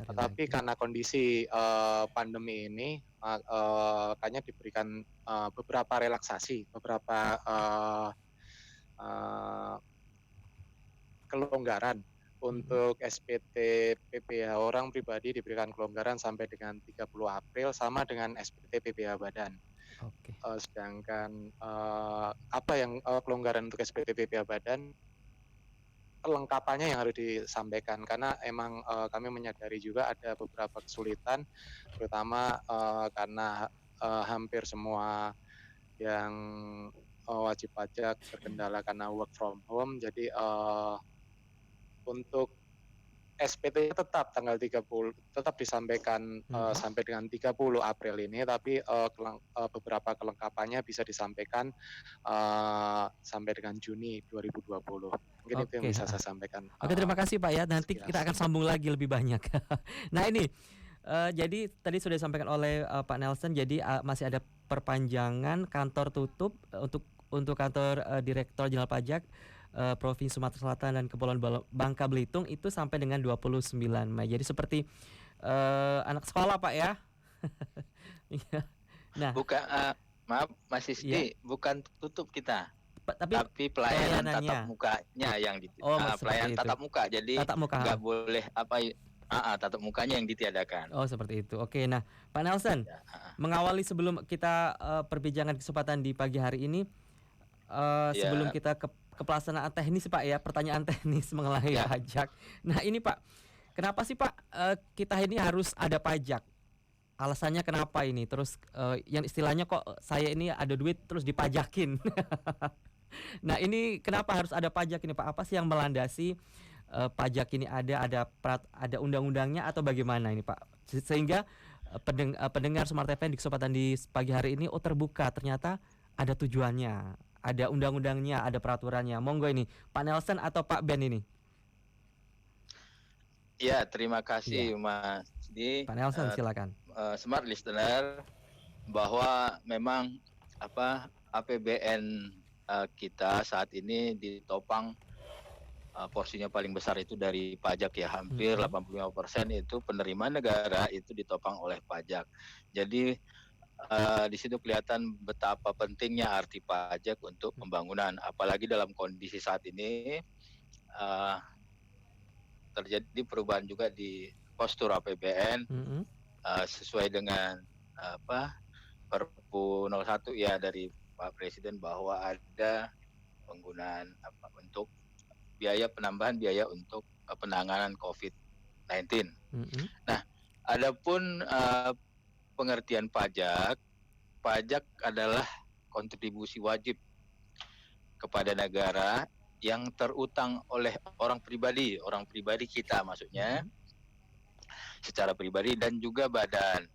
Tetapi karena kondisi pandemi ini, makanya diberikan beberapa relaksasi, beberapa kelonggaran. Untuk SPT PPH orang pribadi diberikan kelonggaran sampai dengan 30 April, sama dengan SPT PPH Badan. Sedangkan apa yang kelonggaran untuk SPT PPH Badan, kelengkapannya yang harus disampaikan karena emang kami menyadari juga ada beberapa kesulitan, terutama karena hampir semua yang wajib pajak terkendala karena work from home. Jadi untuk SPT tetap tanggal 30 tetap disampaikan sampai dengan 30 April ini, tapi beberapa kelengkapannya bisa disampaikan sampai dengan Juni 2020. Mungkin itu yang bisa saya sampaikan. Oke, terima kasih Pak ya. Nanti kita akan sambung lagi lebih banyak. Nah ini jadi tadi sudah disampaikan oleh Pak Nelson. Jadi masih ada perpanjangan kantor tutup untuk kantor Direktur Jenderal Pajak Provinsi Sumatera Selatan dan Kepulauan Bangka Belitung itu sampai dengan 29 Mei. Jadi seperti anak sekolah Pak ya. Nah, bukan maaf Mas Sisti, bukan tutup kita. Tapi pelayanan tatap mukanya yang pelayanan tatap muka. Jadi nggak boleh tatap mukanya yang ditiadakan. Oh, seperti itu. Oke, nah Pak Nelson, mengawali sebelum kita perbincangan kesempatan di pagi hari ini, sebelum kita ke pelaksanaan teknis Pak ya, pertanyaan teknis mengenai pajak. Nah ini Pak, kenapa sih Pak kita ini harus ada pajak? Alasannya kenapa ini? Terus yang istilahnya kok saya ini ada duit terus dipajakin. Nah ini kenapa harus ada pajak ini Pak? Apa sih yang melandasi pajak ini ada undang-undangnya atau bagaimana ini Pak? Sehingga pendengar Smart FM di kesempatan di pagi hari ini terbuka, ternyata ada tujuannya. Ada undang-undangnya, ada peraturannya. Monggo ini Pak Nelson atau Pak Ben ini. Ya, terima kasih Mas Di. Pak Nelson silakan. Smart listener, bahwa memang APBN kita saat ini ditopang porsinya paling besar itu dari pajak ya, hampir 85% itu penerimaan negara itu ditopang oleh pajak. Jadi di situ kelihatan betapa pentingnya arti pajak untuk pembangunan, apalagi dalam kondisi saat ini terjadi perubahan juga di postur APBN sesuai dengan Perpu 01 ya dari Pak Presiden, bahwa ada penggunaan untuk penambahan biaya untuk penanganan COVID-19. Nah, adapun pengertian pajak adalah kontribusi wajib kepada negara yang terutang oleh orang pribadi kita maksudnya, secara pribadi dan juga badan.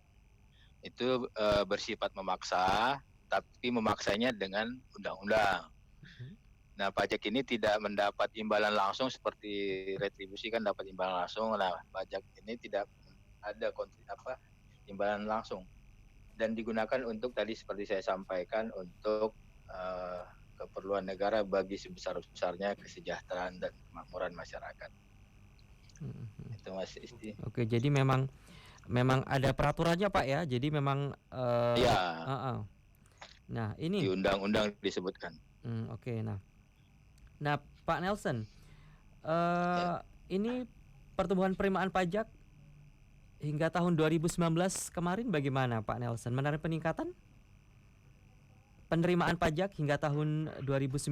Itu bersifat memaksa, tapi memaksanya dengan undang-undang. Nah, pajak ini tidak mendapat imbalan langsung seperti retribusi kan dapat imbalan langsung. Nah, pajak ini tidak ada imbalan langsung dan digunakan untuk tadi seperti saya sampaikan untuk keperluan negara bagi sebesar-besarnya kesejahteraan dan kemakmuran masyarakat. Itu Mas Isti. Oke, jadi memang ada peraturannya Pak ya. Jadi memang Nah, ini di undang-undang disebutkan. Oke, nah Pak Nelson, ini pertumbuhan penerimaan pajak hingga tahun 2019 kemarin bagaimana Pak Nelson? Mengalami peningkatan penerimaan pajak hingga tahun 2019?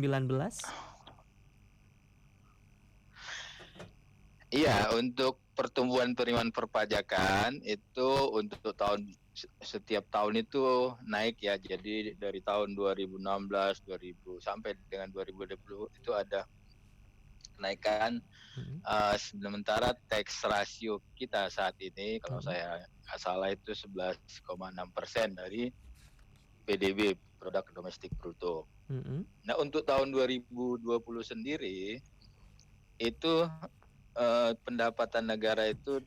Iya, untuk pertumbuhan penerimaan perpajakan itu untuk setiap tahun itu naik ya. Jadi dari tahun 2016, 2000 sampai dengan 2020 itu ada kenaikan. Sementara tax ratio kita saat ini kalau saya nggak salah itu 11,6% dari PDB, produk domestik bruto. Nah, untuk tahun 2020 sendiri itu pendapatan negara itu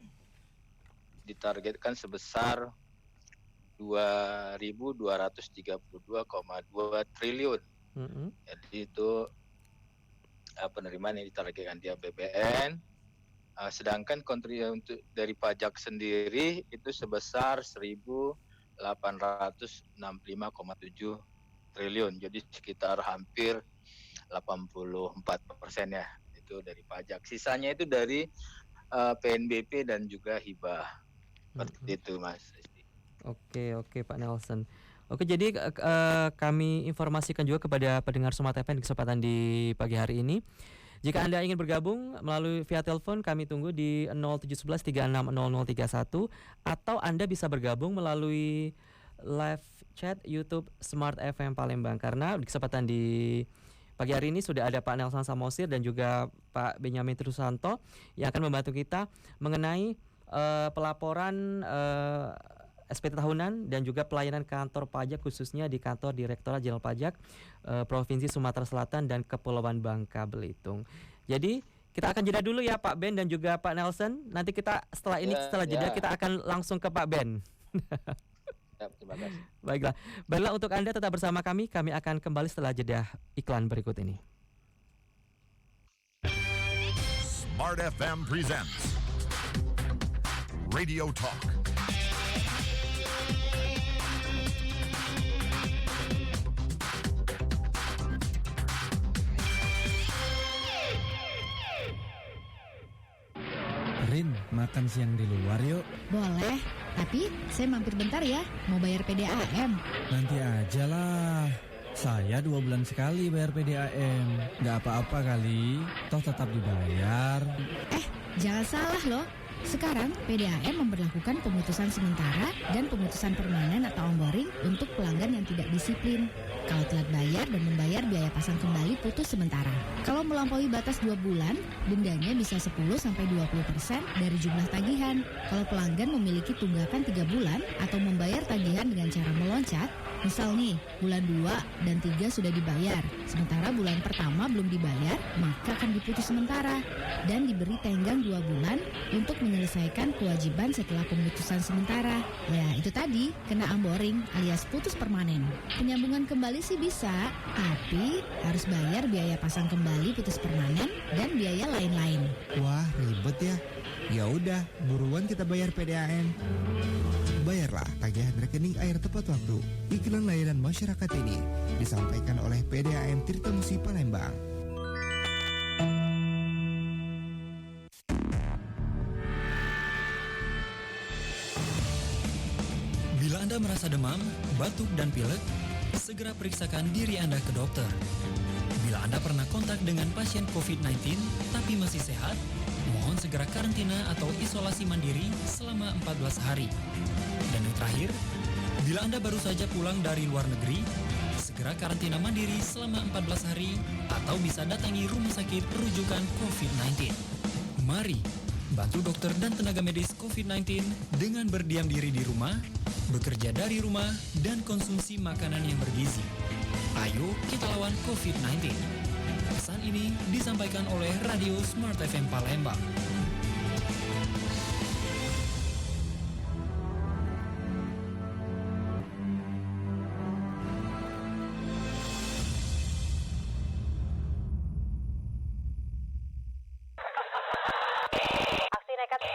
ditargetkan sebesar 2.232,2 triliun. Jadi itu penerimaan yang ditargetkan di APBN. Sedangkan kontribusi untuk dari pajak sendiri itu sebesar 1.865,7 triliun. Jadi sekitar hampir 84% ya itu dari pajak. Sisanya itu dari PNBP dan juga hibah. Seperti itu Mas. Oke Pak Nelson. Oke, jadi kami informasikan juga kepada pendengar Smart FM di kesempatan di pagi hari ini. Jika Anda ingin bergabung melalui via telepon, kami tunggu di 0711 360031 atau Anda bisa bergabung melalui live chat YouTube Smart FM Palembang, karena di kesempatan di Pagi hari ini sudah ada Pak Nelson Samosir dan juga Pak Benyamin Trusanto yang akan membantu kita mengenai pelaporan SPT tahunan dan juga pelayanan kantor pajak khususnya di kantor Direktorat Jenderal Pajak Provinsi Sumatera Selatan dan Kepulauan Bangka Belitung. Jadi kita akan jeda dulu ya Pak Ben dan juga Pak Nelson. Nanti kita setelah ini setelah jeda kita akan langsung ke Pak Ben. Terima kasih. Baiklah untuk Anda tetap bersama kami akan kembali setelah jeda iklan berikut ini. Smart FM presents Radio Talk. Rin, makan siang di luar yuk. Boleh, tapi saya mampir bentar ya, mau bayar PDAM. Nanti aja lah. Saya 2 bulan sekali bayar PDAM. Gak apa-apa kali, toh tetap dibayar. Jangan salah loh. Sekarang PDAM memberlakukan pemutusan sementara dan pemutusan permanen atau onboarding untuk pelanggan yang tidak disiplin. Kalau telat bayar dan membayar biaya pasang kembali putus sementara. Kalau melampaui batas 2 bulan, dendanya bisa 10-20% dari jumlah tagihan. Kalau pelanggan memiliki tunggakan 3 bulan atau membayar tagihan dengan cara meloncat, misal nih, bulan 2 dan 3 sudah dibayar, sementara bulan pertama belum dibayar, maka akan diputus sementara dan diberi tenggang 2 bulan untuk menyelesaikan kewajiban setelah pemutusan sementara. Ya, itu tadi, kena onboarding alias putus permanen. Penyambungan kembali sih bisa, tapi harus bayar biaya pasang kembali putus permanen dan biaya lain-lain. Wah, ribet ya. Ya udah, buruan kita bayar PDAM. Bayarlah tagihan rekening air tepat waktu. Iklan layanan masyarakat ini disampaikan oleh PDAM Tirtamusi Palembang. Bila Anda merasa demam, batuk, dan pilek, segera periksakan diri Anda ke dokter. Bila Anda pernah kontak dengan pasien COVID-19 tapi masih sehat, mohon segera karantina atau isolasi mandiri selama 14 hari. Dan yang terakhir, bila Anda baru saja pulang dari luar negeri, segera karantina mandiri selama 14 hari atau bisa datangi rumah sakit rujukan COVID-19. Mari bantu dokter dan tenaga medis COVID-19 dengan berdiam diri di rumah, bekerja dari rumah, dan konsumsi makanan yang bergizi. Ayo kita lawan COVID-19. Pesan ini disampaikan oleh Radio Smart FM Palembang.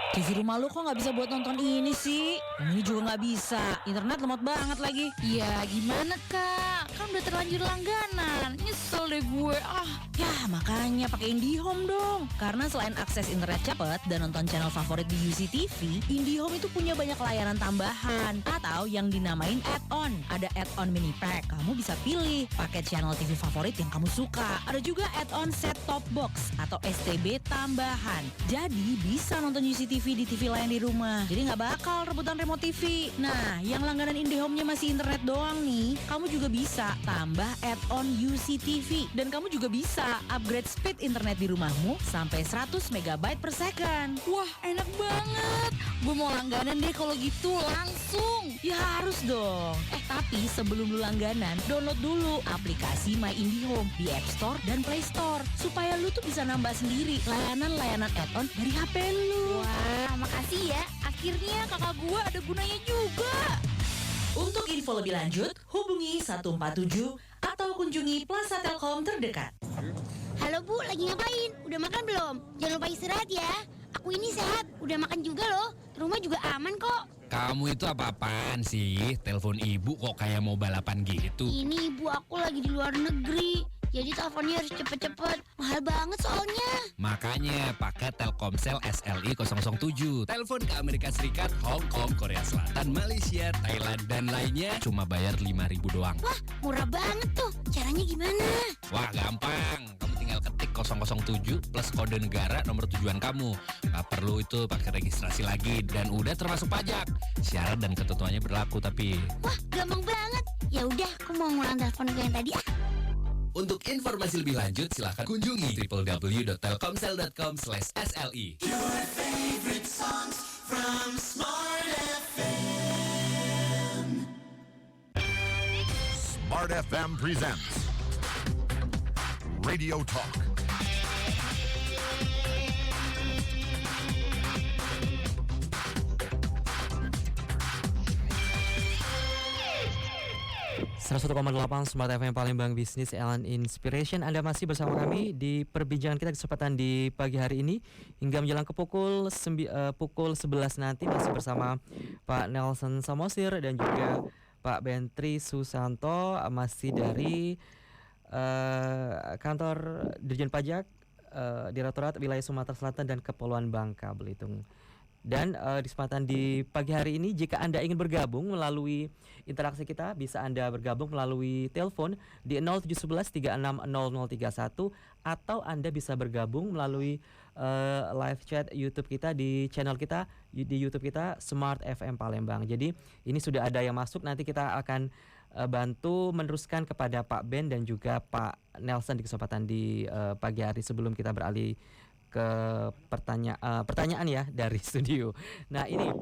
TV rumah lu kok nggak bisa buat nonton ini sih? Ini juga nggak bisa. Internet lemot banget lagi. Ya gimana kak? Kan udah terlanjur langganan. Nyesel deh gue. Ya makanya pakai IndiHome dong. Karena selain akses internet cepat dan nonton channel favorit di UCTV, IndiHome itu punya banyak layanan tambahan atau yang dinamain add-on. Ada add-on mini pack. Kamu bisa pilih paket channel TV favorit yang kamu suka. Ada juga add-on set top box atau STB tambahan. Jadi bisa nonton UCTV di TV lain di rumah. Jadi nggak bakal rebutan remote TV. Nah, yang langganan IndiHome-nya masih internet doang nih, kamu juga bisa tambah add-on UCTV. Dan kamu juga bisa upgrade speed internet di rumahmu sampai 100 MB per second. Wah, enak banget. Gue mau langganan deh kalau gitu langsung. Ya harus dong. Tapi sebelum lu langganan, download dulu aplikasi My IndiHome di App Store dan Play Store supaya lu tuh bisa nambah sendiri layanan-layanan add-on dari HP lu. Wah, makasih ya. Akhirnya kakak gue ada gunanya juga. Untuk info lebih lanjut, hubungi 147 atau kunjungi Plaza Telkom terdekat. Halo Bu, lagi ngapain? Udah makan belum? Jangan lupa istirahat ya. Aku ini sehat, udah makan juga loh. Rumah juga aman kok. Kamu itu apa-apaan sih? Telepon ibu kok kayak mau balapan gitu. Ini ibu aku lagi di luar negeri. Jadi teleponnya harus cepet-cepet. Mahal banget soalnya. Makanya pakai Telkomsel SLI 007. Telepon ke Amerika Serikat, Hong Kong, Korea Selatan, Malaysia, Thailand, dan lainnya cuma bayar 5.000 doang. Wah, murah banget tuh. Caranya gimana? Wah, gampang. Kamu tinggal ketik 007 plus kode negara nomor tujuan kamu. Gak perlu itu pakai registrasi lagi dan udah termasuk pajak. Syarat dan ketentuannya berlaku tapi. Wah, gampang banget. Ya udah, aku mau ngulang telepon gue yang tadi. Untuk informasi lebih lanjut silahkan kunjungi www.telkomsel.com/SLE. Your favorite songs from Smart FM. Smart FM presents Radio Talk. Smart FM Palembang Business and Inspiration. Anda masih bersama kami di perbincangan kita kesempatan di pagi hari ini hingga menjelang ke pukul 11 nanti, masih bersama Pak Nelson Samosir dan juga Pak Bentri Susanto, masih dari kantor Dirjen Pajak Direktorat Wilayah Sumatera Selatan dan Kepulauan Bangka Belitung. Dan di kesempatan di pagi hari ini, jika Anda ingin bergabung melalui interaksi kita, bisa Anda bergabung melalui telepon di 0711 360031, atau Anda bisa bergabung melalui live chat YouTube kita di channel kita di YouTube kita Smart FM Palembang. Jadi ini sudah ada yang masuk, nanti kita akan bantu meneruskan kepada Pak Ben dan juga Pak Nelson di kesempatan di pagi hari sebelum kita beralih ke pertanyaan ya dari studio. Nah ini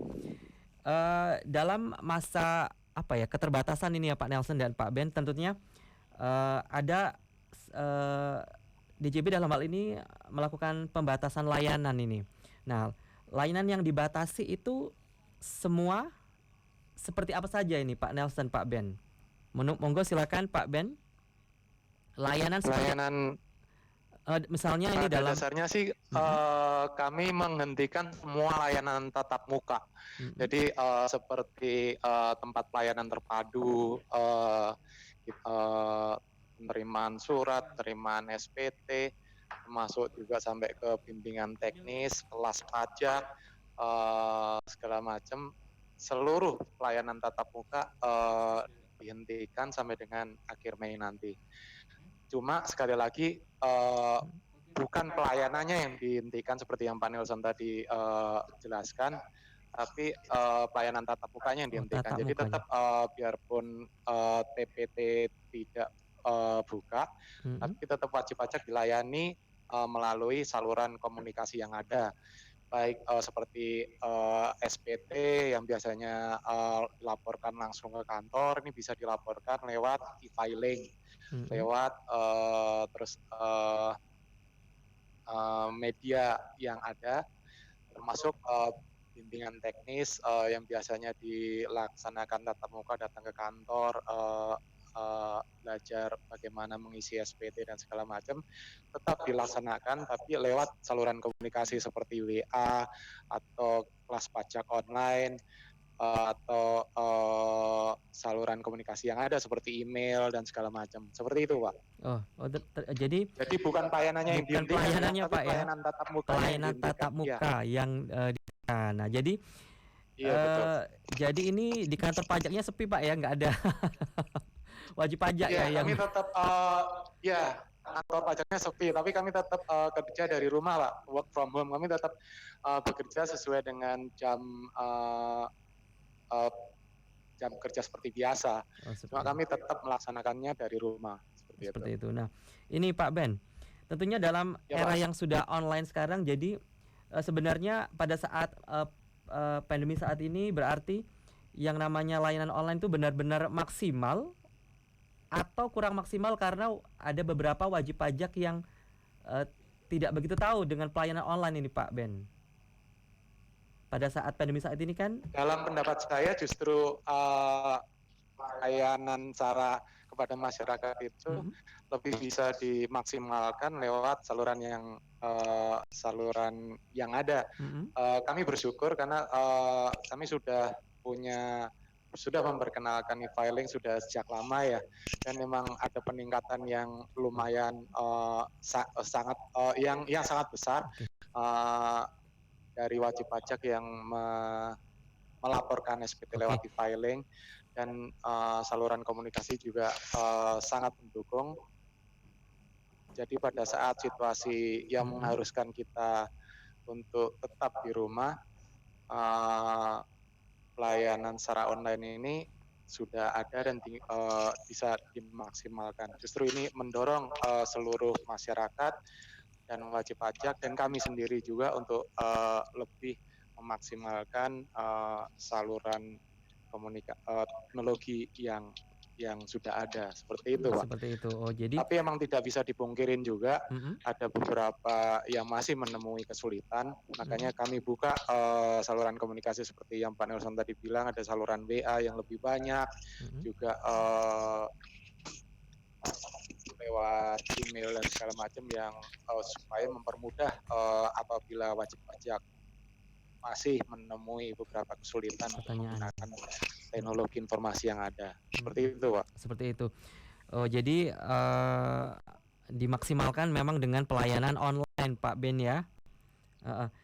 dalam masa keterbatasan ini ya Pak Nelson dan Pak Ben, tentunya ada DJB dalam hal ini melakukan pembatasan layanan ini. Nah, layanan yang dibatasi itu semua seperti apa saja ini Pak Nelson, Pak Ben? Monggo silakan Pak Ben. Layanan misalnya ini pada dalam dasarnya sih kami menghentikan semua layanan tatap muka. Jadi seperti tempat pelayanan terpadu, penerimaan surat, penerimaan SPT, termasuk juga sampai ke bimbingan teknis, kelas pajak, segala macam. Seluruh pelayanan tatap muka dihentikan sampai dengan akhir Mei nanti. Cuma sekali lagi bukan pelayanannya yang dihentikan seperti yang Pak Nelson tadi jelaskan, tapi pelayanan tatap mukanya yang dihentikan. Jadi tetap biarpun TPT tidak buka, tapi tetap wajib pajak dilayani melalui saluran komunikasi yang ada. Baik seperti SPT yang biasanya dilaporkan langsung ke kantor, ini bisa dilaporkan lewat e-filing, lewat media yang ada, termasuk bimbingan teknis yang biasanya dilaksanakan tatap muka, datang ke kantor, belajar bagaimana mengisi SPT dan segala macam, tetap dilaksanakan tapi lewat saluran komunikasi seperti WA atau kelas pajak online, atau saluran komunikasi yang ada seperti email dan segala macam. Seperti itu, Pak. Jadi bukan pelayanannya yang dihentikan, pelayanannya tapi Pak ya. pelayanan tatap muka. Pelayanan tatap muka yang nah jadi betul. Jadi ini di kantor pajaknya sepi Pak ya, nggak ada wajib pajak ya yang kami tetap kantor pajaknya sepi, tapi kami tetap kerja dari rumah, Pak, work from home. Kami tetap bekerja sesuai dengan jam kerja seperti biasa. Cuma kami tetap melaksanakannya dari rumah seperti itu. Nah, ini Pak Ben, tentunya dalam era yang sudah online sekarang, jadi sebenarnya pada saat pandemi saat ini berarti yang namanya layanan online itu benar-benar maksimal atau kurang maksimal karena ada beberapa wajib pajak yang tidak begitu tahu dengan pelayanan online ini Pak Ben. Pada saat pandemi saat ini kan? Dalam pendapat saya justru layanan cara kepada masyarakat itu lebih bisa dimaksimalkan lewat saluran yang ada. Kami bersyukur karena kami sudah memperkenalkan e-filing sudah sejak lama ya, dan memang ada peningkatan yang lumayan sangat besar dari wajib pajak yang melaporkan SPT lewat e-filing, dan saluran komunikasi juga sangat mendukung. Jadi pada saat situasi yang mengharuskan kita untuk tetap di rumah, pelayanan secara online ini sudah ada dan bisa dimaksimalkan. Justru ini mendorong seluruh masyarakat dan wajib pajak dan kami sendiri juga untuk lebih memaksimalkan saluran teknologi yang sudah ada seperti itu, Pak. Seperti itu. Oh, jadi Tapi emang tidak bisa dipungkirin juga ada beberapa yang masih menemui kesulitan. Makanya kami buka saluran komunikasi seperti yang Pak Nelson tadi bilang, ada saluran WA yang lebih banyak, juga lewat email dan segala macam yang supaya mempermudah apabila wajib pajak masih menemui beberapa kesulitan untuk menggunakan teknologi informasi yang ada. Seperti itu, Pak. Seperti itu. Oh, jadi dimaksimalkan memang dengan pelayanan online, Pak Ben ya.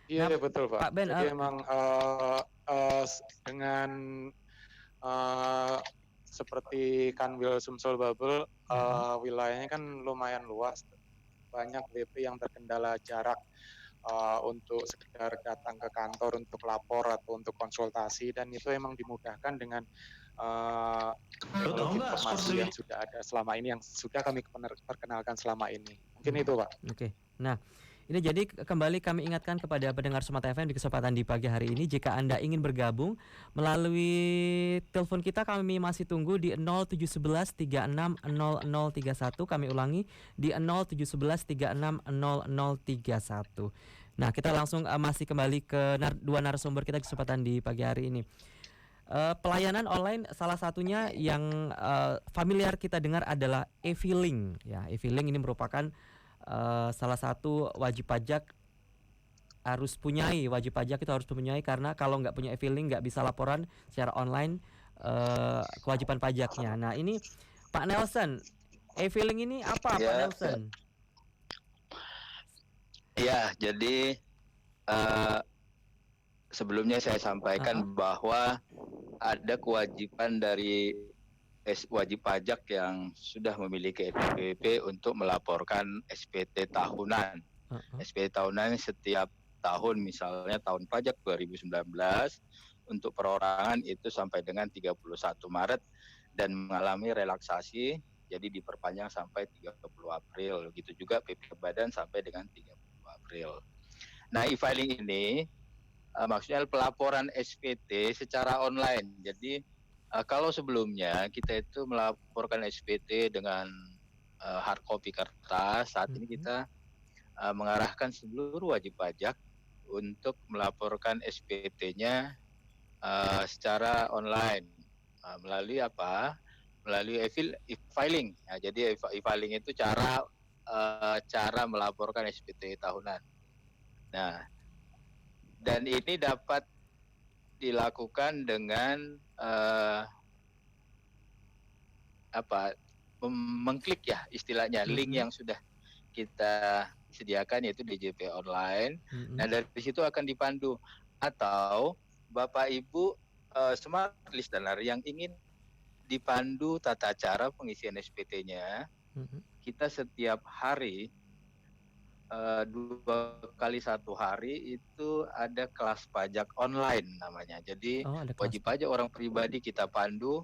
Iya, betul, Pak. Pak Ben, jadi memang dengan seperti Kanwil Sumsel Babel, wilayahnya kan lumayan luas, banyak WP yang terkendala jarak untuk sekedar datang ke kantor untuk lapor atau untuk konsultasi, dan itu emang dimudahkan dengan informasi yang sudah ada selama ini, yang sudah kami perkenalkan selama ini. Mungkin itu, Pak. Oke. Nah, ini jadi kembali kami ingatkan kepada pendengar Smart FM di kesempatan di pagi hari ini, jika Anda ingin bergabung melalui telepon kita, kami masih tunggu di 0711 36 0031. Kami ulangi di 0711 36 0031. Nah, kita langsung masih kembali ke dua narasumber kita di kesempatan di pagi hari ini. Pelayanan online salah satunya yang familiar kita dengar adalah e-filing. Ya, e-filing ini merupakan salah satu wajib pajak harus punyai. Wajib pajak itu harus punyai, karena kalau nggak punya e-filing nggak bisa laporan secara online kewajiban pajaknya. Nah, ini Pak Nelson, e-filing ini apa, Pak Nelson? Ya, jadi sebelumnya saya sampaikan bahwa ada kewajiban dari wajib pajak yang sudah memiliki SPP untuk melaporkan SPT tahunan. SPT tahunan setiap tahun, misalnya tahun pajak 2019 untuk perorangan itu sampai dengan 31 Maret dan mengalami relaksasi, jadi diperpanjang sampai 30 April. Begitu juga PP Badan sampai dengan 30 April. Nah, e-filing ini maksudnya pelaporan SPT secara online. Jadi kalau sebelumnya kita itu melaporkan SPT dengan hard copy kertas, saat ini kita mengarahkan seluruh wajib pajak untuk melaporkan SPT-nya secara online. Melalui apa? Melalui e-filing. Nah, jadi e-filing itu cara melaporkan SPT tahunan. Nah, dan ini dapat dilakukan dengan mengklik ya istilahnya link yang sudah kita sediakan, yaitu DJP online. Nah, dari situ akan dipandu, atau Bapak Ibu smart listener yang ingin dipandu tata cara pengisian SPT-nya, kita setiap hari 2 kali 1 hari itu ada kelas pajak online namanya. Jadi wajib pajak orang pribadi kita pandu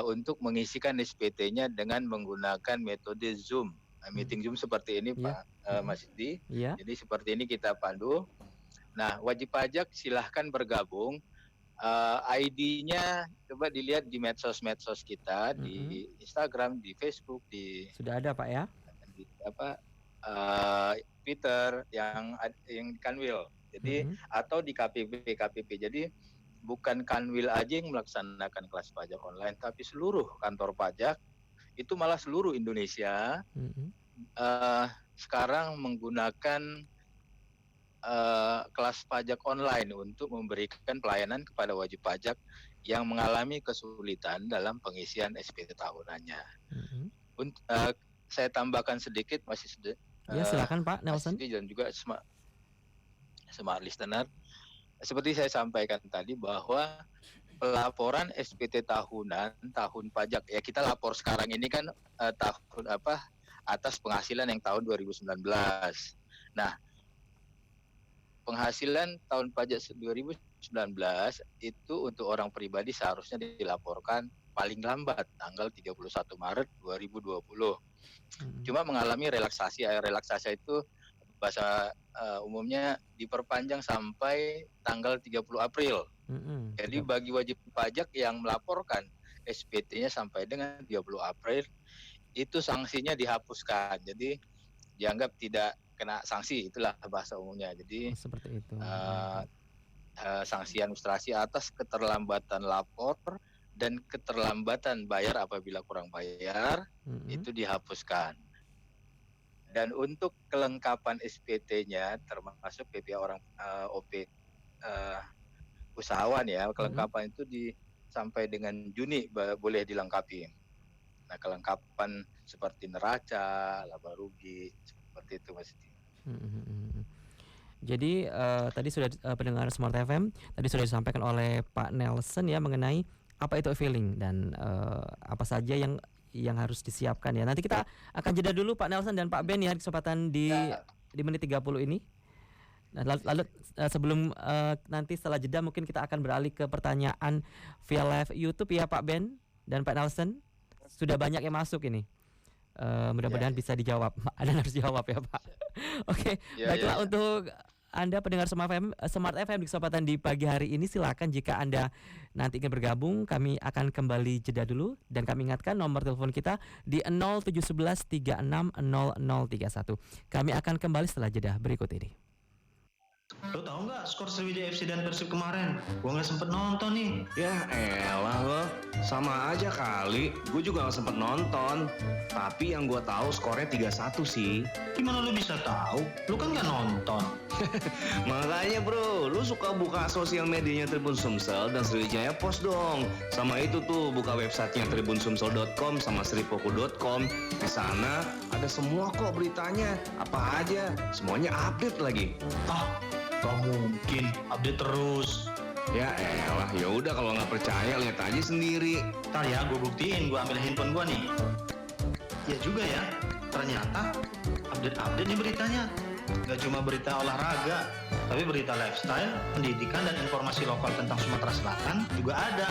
untuk mengisikan SPT-nya dengan menggunakan metode Zoom. Meeting Zoom seperti ini, Pak Mas Yudi. Jadi seperti ini kita pandu. Nah, wajib pajak silahkan bergabung. ID-nya coba dilihat di medsos-medsos kita, di Instagram, di Facebook, di sudah ada, Pak ya? Di Twitter yang Kanwil. Jadi atau di KPP. Jadi bukan Kanwil aja yang melaksanakan kelas pajak online, tapi seluruh kantor pajak itu, malah seluruh Indonesia sekarang menggunakan kelas pajak online untuk memberikan pelayanan kepada wajib pajak yang mengalami kesulitan dalam pengisian SPT tahunannya. Saya tambahkan sedikit, masih ya, silakan Pak Nelson. Dan juga smart listener, seperti saya sampaikan tadi bahwa pelaporan SPT tahunan, tahun pajak ya, kita lapor sekarang ini kan tahun atas penghasilan yang tahun 2019. Nah, penghasilan tahun pajak 2019 itu untuk orang pribadi seharusnya dilaporkan paling lambat tanggal 31 Maret 2020. Cuma mengalami relaksasi. Relaksasi itu bahasa umumnya diperpanjang sampai tanggal 30 April. Jadi bagi wajib pajak yang melaporkan SPT-nya sampai dengan 30 April itu sanksinya dihapuskan. Jadi dianggap tidak kena sanksi, itulah bahasa umumnya. Jadi seperti itu. Sanksi administrasi atas keterlambatan lapor dan keterlambatan bayar apabila kurang bayar itu dihapuskan. Dan untuk kelengkapan SPT-nya termasuk PPh orang OP usahawan ya, kelengkapan itu sampai dengan Juni boleh dilengkapi. Nah, kelengkapan seperti neraca, laba rugi, seperti itu Mas. Jadi tadi sudah pendengar Smart FM tadi sudah disampaikan oleh Pak Nelson ya mengenai apa itu e-filing dan apa saja yang harus disiapkan ya. Nanti kita akan jeda dulu Pak Nelson dan Pak Ben ya kesempatan di menit 30 ini. Nah, lalu sebelum nanti setelah jeda mungkin kita akan beralih ke pertanyaan via live YouTube ya Pak Ben dan Pak Nelson. Sudah banyak yang masuk ini. Mudah-mudahan bisa dijawab. Ada harus jawab ya Pak. Oke, baiklah untuk Anda pendengar Smart FM di kesempatan di pagi hari ini silakan jika Anda nanti ingin bergabung kami akan kembali jeda dulu dan kami ingatkan nomor telepon kita di 0711 36 0031. Kami akan kembali setelah jeda berikut ini. Lo tau nggak skor Sriwijaya FC dan Persib kemarin? Gua nggak sempet nonton nih. Ya elah lo, sama aja kali. Gue juga nggak sempet nonton. Tapi yang gue tahu skornya 3-1 sih. Gimana lo bisa tahu? Lo kan nggak nonton. Makanya bro, lu suka buka sosial medianya Tribun Sumsel dan Sriwijaya Post dong. Sama itu tuh buka websitenya tribunsumsel.com sama sripoku.com. Di sana ada semua kok beritanya. Apa aja, semuanya update lagi. Gak mungkin, update terus. Ya elah, ya udah kalau nggak percaya lihat aja sendiri. Ntar ya, gue buktiin. Gue ambil handphone gue nih. Ya juga ya, ternyata update nih beritanya. Gak cuma berita olahraga, tapi berita lifestyle, pendidikan, dan informasi lokal tentang Sumatera Selatan juga ada.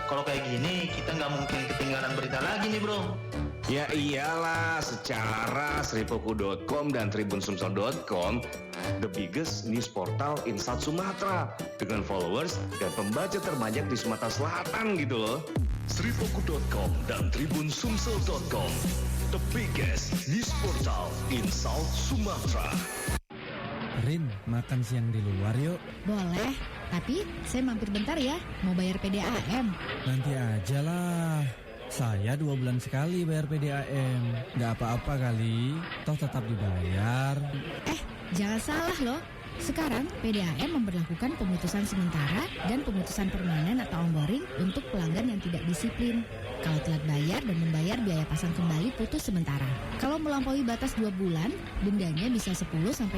Kalau kayak gini, kita nggak mungkin ketinggalan berita lagi nih bro. Ya iyalah, secara sripoku.com dan tribunsumsel.com the biggest news portal in South Sumatra dengan followers dan pembaca terbanyak di Sumatera Selatan gitu loh. Sripoku.com dan tribunsumsel.com the biggest news portal in South Sumatra. Rin, makan siang di luar yuk. Boleh, tapi saya mampir bentar ya, mau bayar PDAM. Nanti aja lah. Saya 2 bulan sekali bayar PDAM. Nggak apa-apa kali, toh tetap dibayar. Jangan salah loh. Sekarang PDAM memberlakukan pemutusan sementara dan pemutusan permanen atau onboarding untuk pelanggan yang tidak disiplin. Kalau telat bayar dan membayar biaya pasang kembali putus sementara. Kalau melampaui batas 2 bulan, dendanya bisa 10-20%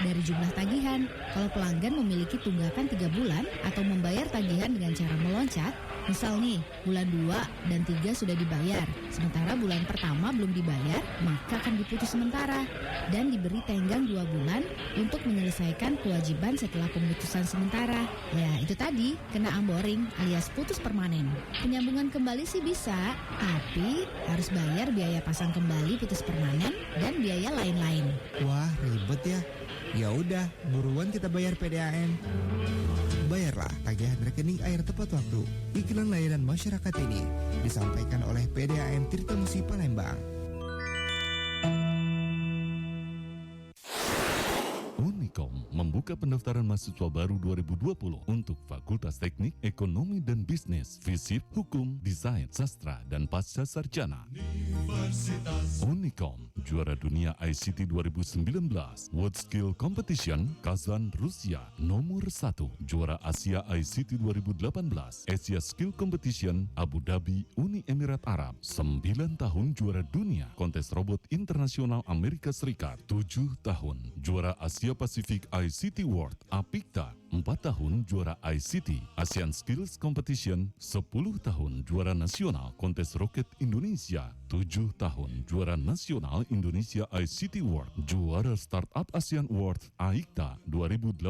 dari jumlah tagihan. Kalau pelanggan memiliki tunggakan 3 bulan atau membayar tagihan dengan cara meloncat, misal nih, bulan 2 dan 3 sudah dibayar, sementara bulan pertama belum dibayar, maka akan diputus sementara dan diberi tenggang 2 bulan untuk menyelesaikan kewajiban setelah pemutusan sementara. Ya, itu tadi, kena onboarding alias putus permanen. Penyambungan kembali sih bisa, tapi harus bayar biaya pasang kembali putus permanen dan biaya lain-lain. Wah, ribet ya. Ya udah, buruan kita bayar PDAM. Bayarlah tagihan rekening air tepat waktu. Iklan layanan masyarakat ini disampaikan oleh PDAM Tirtamusi Palembang. Unicom membuka pendaftaran mahasiswa baru 2020 untuk Fakultas Teknik, Ekonomi dan Bisnis, Fisip, Hukum, Desain, Sastra, dan Pasca Sarjana. Unicom, juara dunia ICT 2019, World Skill Competition, Kazan, Rusia, nomor 1, juara Asia ICT 2018, Asia Skill Competition, Abu Dhabi, Uni Emirat Arab, 9 tahun juara dunia, Kontes Robot Internasional Amerika Serikat, 7 tahun, juara Asia Pasifik Pacific ICT Award APIKTA, 4 tahun juara ICT Asian Skills Competition, 10 tahun juara nasional Kontes Roket Indonesia, 7 tahun juara nasional Indonesia ICT Award, juara Startup ASEAN Award AIKTA 2018.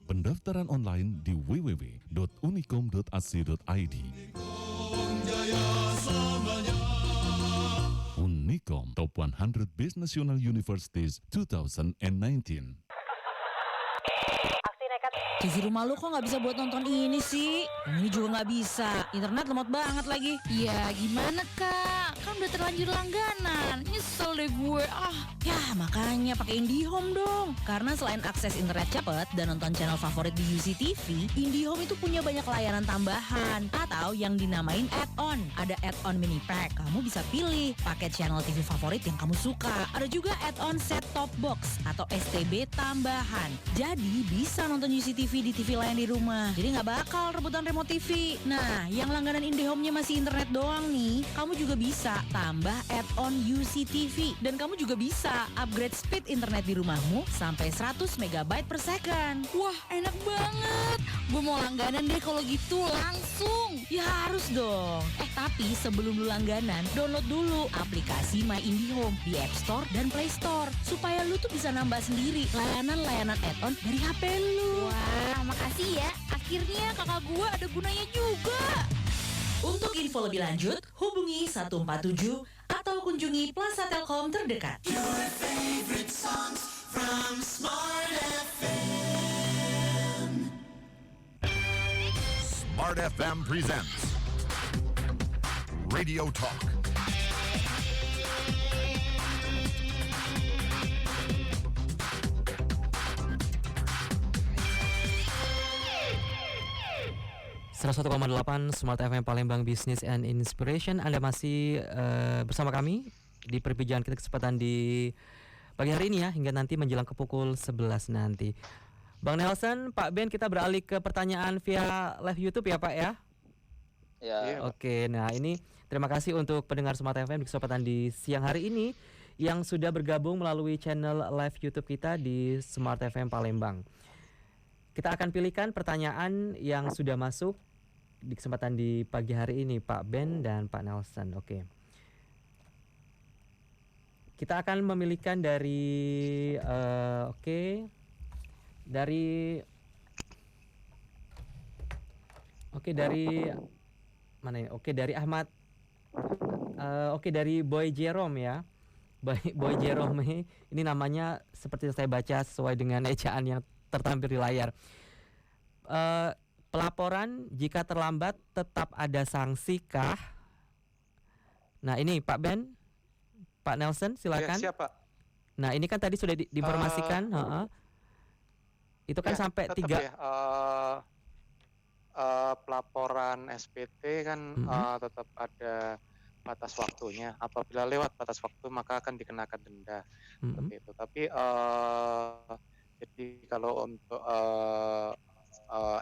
Pendaftaran online di www.unicom.ac.id. Unicom Top 100 Best National Universities 2019. TV rumah lu kok nggak bisa buat nonton ini sih? Yang ini juga nggak bisa. Internet lemot banget lagi. Ya gimana kak? Kan udah terlanjur langganan. Nyesel deh gue. Ya makanya pakai IndiHome dong. Karena selain akses internet cepat dan nonton channel favorit di UCTV, IndiHome itu punya banyak layanan tambahan atau yang dinamain add-on. Ada add-on mini pack. Kamu bisa pilih paket channel TV favorit yang kamu suka. Ada juga add-on set top box atau STB tambahan. Jadi bisa nonton UCTV di TV lain di rumah. Jadi nggak bakal rebutan remote TV. Nah, yang langganan IndiHome-nya masih internet doang nih, kamu juga bisa tambah add-on UCTV. Dan kamu juga bisa upgrade speed internet di rumahmu sampai 100 MB per second. Wah enak banget. Gue mau langganan deh kalau gitu langsung. Ya harus dong. Tapi sebelum lu langganan, download dulu aplikasi My IndiHome di App Store dan Play Store. Supaya lu tuh bisa nambah sendiri layanan-layanan add-on dari HP lu. Wah makasih ya. Akhirnya kakak gue ada gunanya juga. Untuk info lebih lanjut, hubungi 147 atau kunjungi Plaza Telkom terdekat. Your favorite songs from Smart FM. Smart FM presents Radio Talk. .8 Smart FM Palembang Business and Inspiration. Anda masih bersama kami di perbincangan kita kesempatan di pagi hari ini ya, hingga nanti menjelang ke pukul 11 nanti. Bang Nelson, Pak Ben, kita beralih ke pertanyaan via live YouTube ya Pak ya? Ya. Oke, nah ini terima kasih untuk pendengar Smart FM di kesempatan di siang hari ini yang sudah bergabung melalui channel live YouTube kita di Smart FM Palembang. Kita akan pilihkan pertanyaan yang sudah masuk di kesempatan di pagi hari ini, Pak Ben dan Pak Nelson. Oke. Kita akan memilihkan dari dari mana ini? Dari Ahmad. Dari Boy Jerome ya. Boy Jerome ini namanya seperti saya baca sesuai dengan ejaan yang tertampil di layar. Pelaporan jika terlambat tetap ada sanksi kah? Nah ini Pak Ben, Pak Nelson silakan. Ya, siapa? Nah ini kan tadi sudah diinformasikan, itu kan sampai 3. Ya, pelaporan SPT kan tetap ada batas waktunya. Apabila lewat batas waktu maka akan dikenakan denda. Seperti itu. Tapi jadi kalau untuk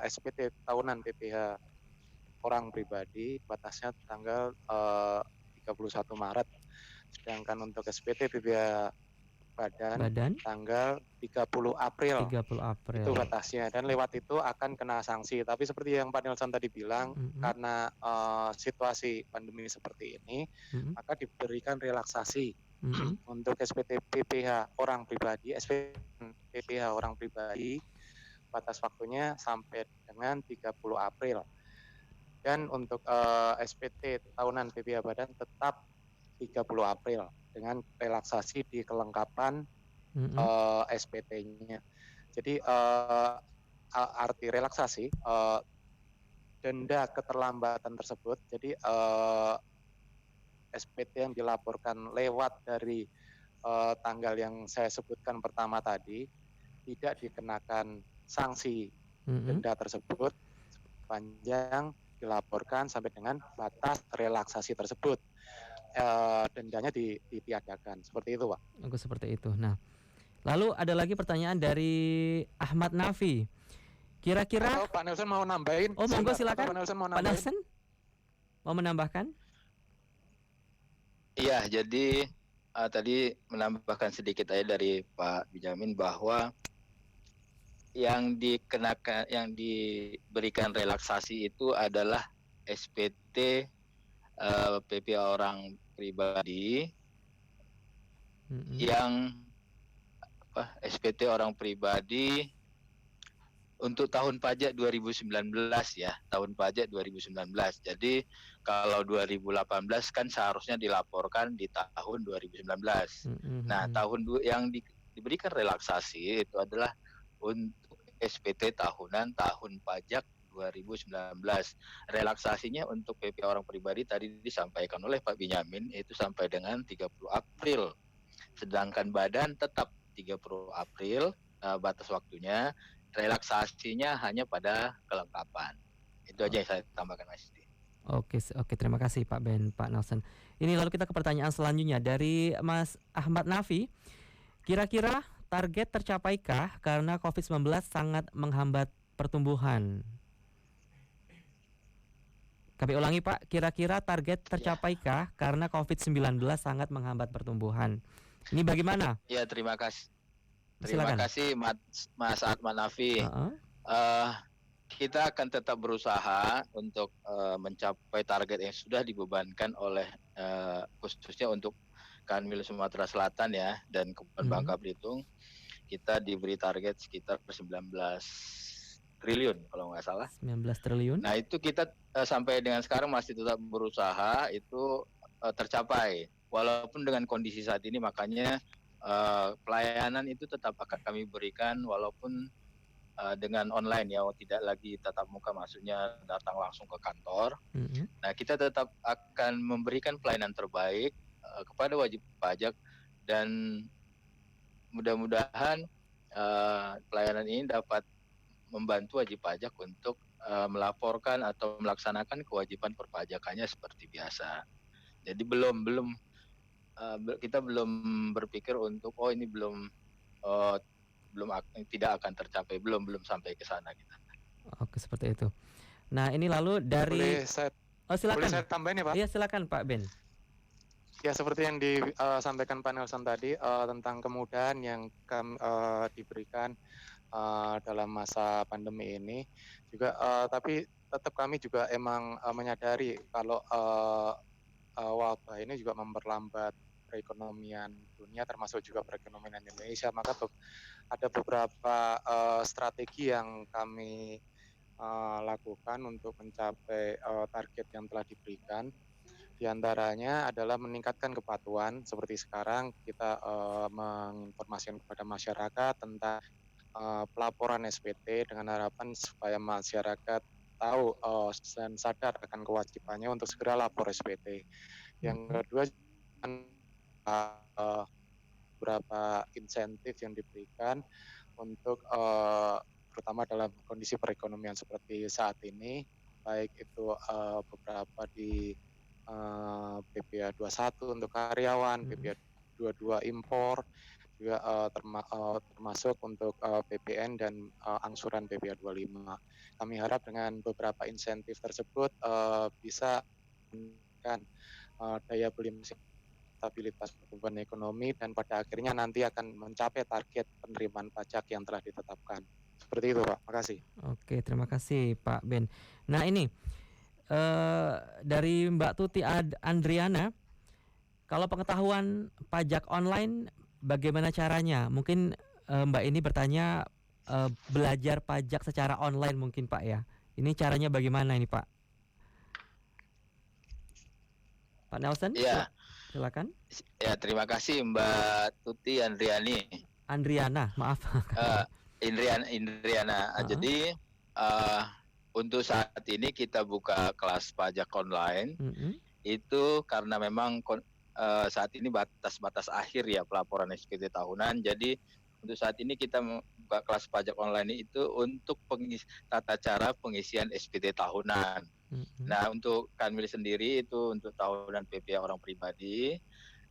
SPT tahunan PPH orang pribadi batasnya tanggal 31 Maret. Sedangkan untuk SPT PPH badan tanggal 30 April. Itu batasnya, dan lewat itu akan kena sanksi. Tapi seperti yang Pak Nelson tadi bilang, karena situasi pandemi seperti ini, maka diberikan relaksasi untuk SPT PPH orang pribadi, SPT PPH orang pribadi, batas waktunya sampai dengan 30 April. Dan untuk SPT tahunan PPH badan tetap 30 April dengan relaksasi di kelengkapan SPT-nya. Jadi arti relaksasi denda keterlambatan tersebut. Jadi SPT yang dilaporkan lewat dari tanggal yang saya sebutkan pertama tadi tidak dikenakan sanksi denda tersebut sepanjang dilaporkan sampai dengan batas relaksasi tersebut. Dendanya ditiadakan. Seperti itu, Pak. Seperti itu. Nah, lalu ada lagi pertanyaan dari Ahmad Nafi. Kira-kira Pak Nelson mau nambahin? Monggo silakan. Pak Nelson mau nambahin. Pak Nelson mau menambahkan? Iya, jadi tadi menambahkan sedikit aja dari Pak Benjamin bahwa yang diberikan relaksasi itu adalah SPT PPA orang pribadi yang SPT orang pribadi untuk tahun pajak 2019 ya, tahun pajak 2019. Jadi kalau 2018 kan seharusnya dilaporkan di tahun 2019. Nah, yang diberikan relaksasi itu adalah untuk SPT tahunan tahun pajak 2019. Relaksasinya untuk PP orang pribadi tadi disampaikan oleh Pak Binyamin itu sampai dengan 30 April. Sedangkan badan tetap 30 April batas waktunya. Relaksasinya hanya pada kelengkapan. Itu aja yang saya tambahkan, Mas. Oke, terima kasih Pak Ben, Pak Nelson. Ini lalu kita ke pertanyaan selanjutnya dari Mas Ahmad Nafi. Kira-kira target tercapaikah karena COVID-19 sangat menghambat pertumbuhan? Kami ulangi Pak, kira-kira target tercapaikah karena COVID-19 sangat menghambat pertumbuhan? Ini bagaimana? Ya, terima kasih. Silakan. Terima kasih Mas Ahmad Nafi. Kita akan tetap berusaha untuk mencapai target yang sudah dibebankan oleh khususnya untuk Kanwil Sumatera Selatan ya dan Kepulauan Bangka Belitung. Kita diberi target sekitar 19 triliun kalau nggak salah. 19 triliun. Nah itu kita sampai dengan sekarang masih tetap berusaha itu tercapai. Walaupun dengan kondisi saat ini makanya pelayanan itu tetap akan kami berikan walaupun dengan online ya, tidak lagi tatap muka, maksudnya datang langsung ke kantor. Nah kita tetap akan memberikan pelayanan terbaik kepada wajib pajak dan mudah-mudahan pelayanan ini dapat membantu wajib pajak untuk melaporkan atau melaksanakan kewajiban perpajakannya seperti biasa. Jadi kita belum berpikir untuk ini tidak akan tercapai, belum sampai ke sana kita. Oke, seperti itu. Nah, ini lalu dari silakan. Boleh saya tambahin ya, Pak? Iya, silakan Pak Ben. Ya, seperti yang disampaikan Pak Nelson tadi tentang kemudahan yang diberikan dalam masa pandemi ini juga, tapi tetap kami juga emang menyadari kalau wabah ini juga memperlambat perekonomian dunia termasuk juga perekonomian Indonesia. Maka ada beberapa strategi yang kami lakukan untuk mencapai target yang telah diberikan. Di antaranya adalah meningkatkan kepatuhan. Seperti sekarang kita menginformasikan kepada masyarakat tentang pelaporan SPT dengan harapan supaya masyarakat tahu dan sadar akan kewajibannya untuk segera lapor SPT. Yang kedua, beberapa insentif yang diberikan untuk terutama dalam kondisi perekonomian seperti saat ini, baik itu beberapa di PPh 21 untuk karyawan, PPh 22 impor, juga termasuk untuk PPN dan angsuran PPh 25. Kami harap dengan beberapa insentif tersebut bisa meningkatkan daya beli stabilitas pertumbuhan ekonomi dan pada akhirnya nanti akan mencapai target penerimaan pajak yang telah ditetapkan. Seperti itu, Pak. Makasih. Oke, terima kasih Pak Ben. Nah, ini dari Mbak Tuti Andriana, kalau pengetahuan pajak online bagaimana caranya? Mungkin Mbak ini bertanya belajar pajak secara online mungkin Pak ya. Ini caranya bagaimana ini Pak? Pak Nelson? Ya. Silakan. Ya, terima kasih Mbak Tuti Andriana, maaf. Indriana. Jadi untuk saat ini kita buka kelas pajak online. Itu karena memang saat ini batas akhir ya pelaporan SPT tahunan. Jadi untuk saat ini kita buka kelas pajak online itu untuk tata cara pengisian SPT tahunan. Nah, untuk Kanwil sendiri itu untuk tahunan PPh orang pribadi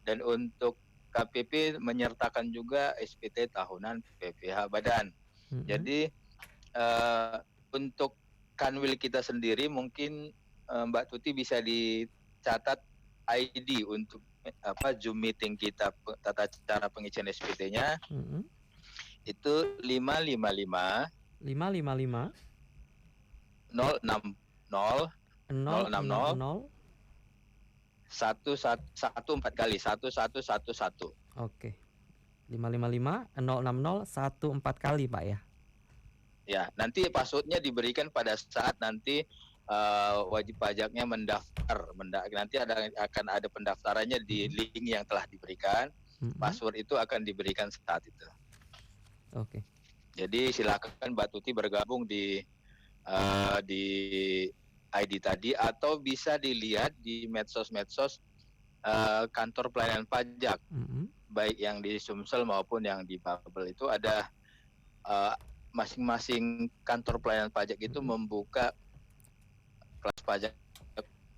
dan untuk KPP menyertakan juga SPT tahunan PPh badan. Jadi untuk Kanwil kita sendiri mungkin Mbak Tuti bisa dicatat ID untuk Zoom meeting kita tata cara pengisian SPT-nya. Itu 555 555 060 060 114 kali 1111. Oke. 555 060 14 kali, Pak ya. Ya, nanti passwordnya diberikan pada saat nanti wajib pajaknya mendaftar. Nanti akan ada pendaftarannya di link yang telah diberikan. Password itu akan diberikan saat itu. Oke. Jadi silakan Mbak Tuti bergabung di ID tadi, atau bisa dilihat di medsos-medsos kantor pelayanan pajak, baik yang di Sumsel maupun yang di Babel. Itu ada masing-masing kantor pelayanan pajak itu membuka kelas pajak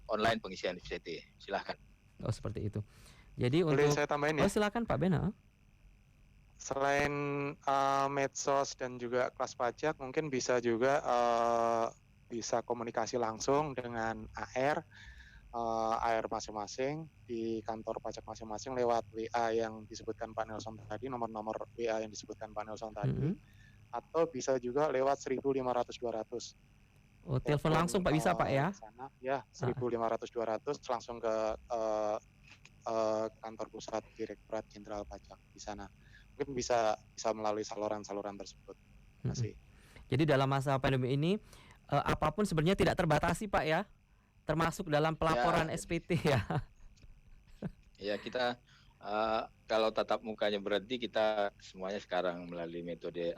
online pengisian SPT. Silahkan. Oh, seperti itu. Jadi Boleh untuk saya tambahin ya? Oh, silakan Pak Ben. Selain medsos dan juga kelas pajak, mungkin bisa juga bisa komunikasi langsung dengan AR masing-masing di kantor pajak masing-masing lewat WA yang disebutkan Pak Nelson tadi, nomor-nomor WA yang disebutkan Pak Nelson tadi, atau bisa juga lewat 1.500-200. Oh, telepon langsung Pak, bisa Pak ya? Sana, ya, 1.500-200 langsung ke kantor pusat Direktorat Jenderal Pajak di sana. Mungkin bisa melalui saluran-saluran tersebut. Terima kasih. Jadi dalam masa pandemi ini apapun sebenarnya tidak terbatasi Pak ya, termasuk dalam pelaporan SPT ya. Ya, kita kalau tatap mukanya berhenti, kita semuanya sekarang melalui metode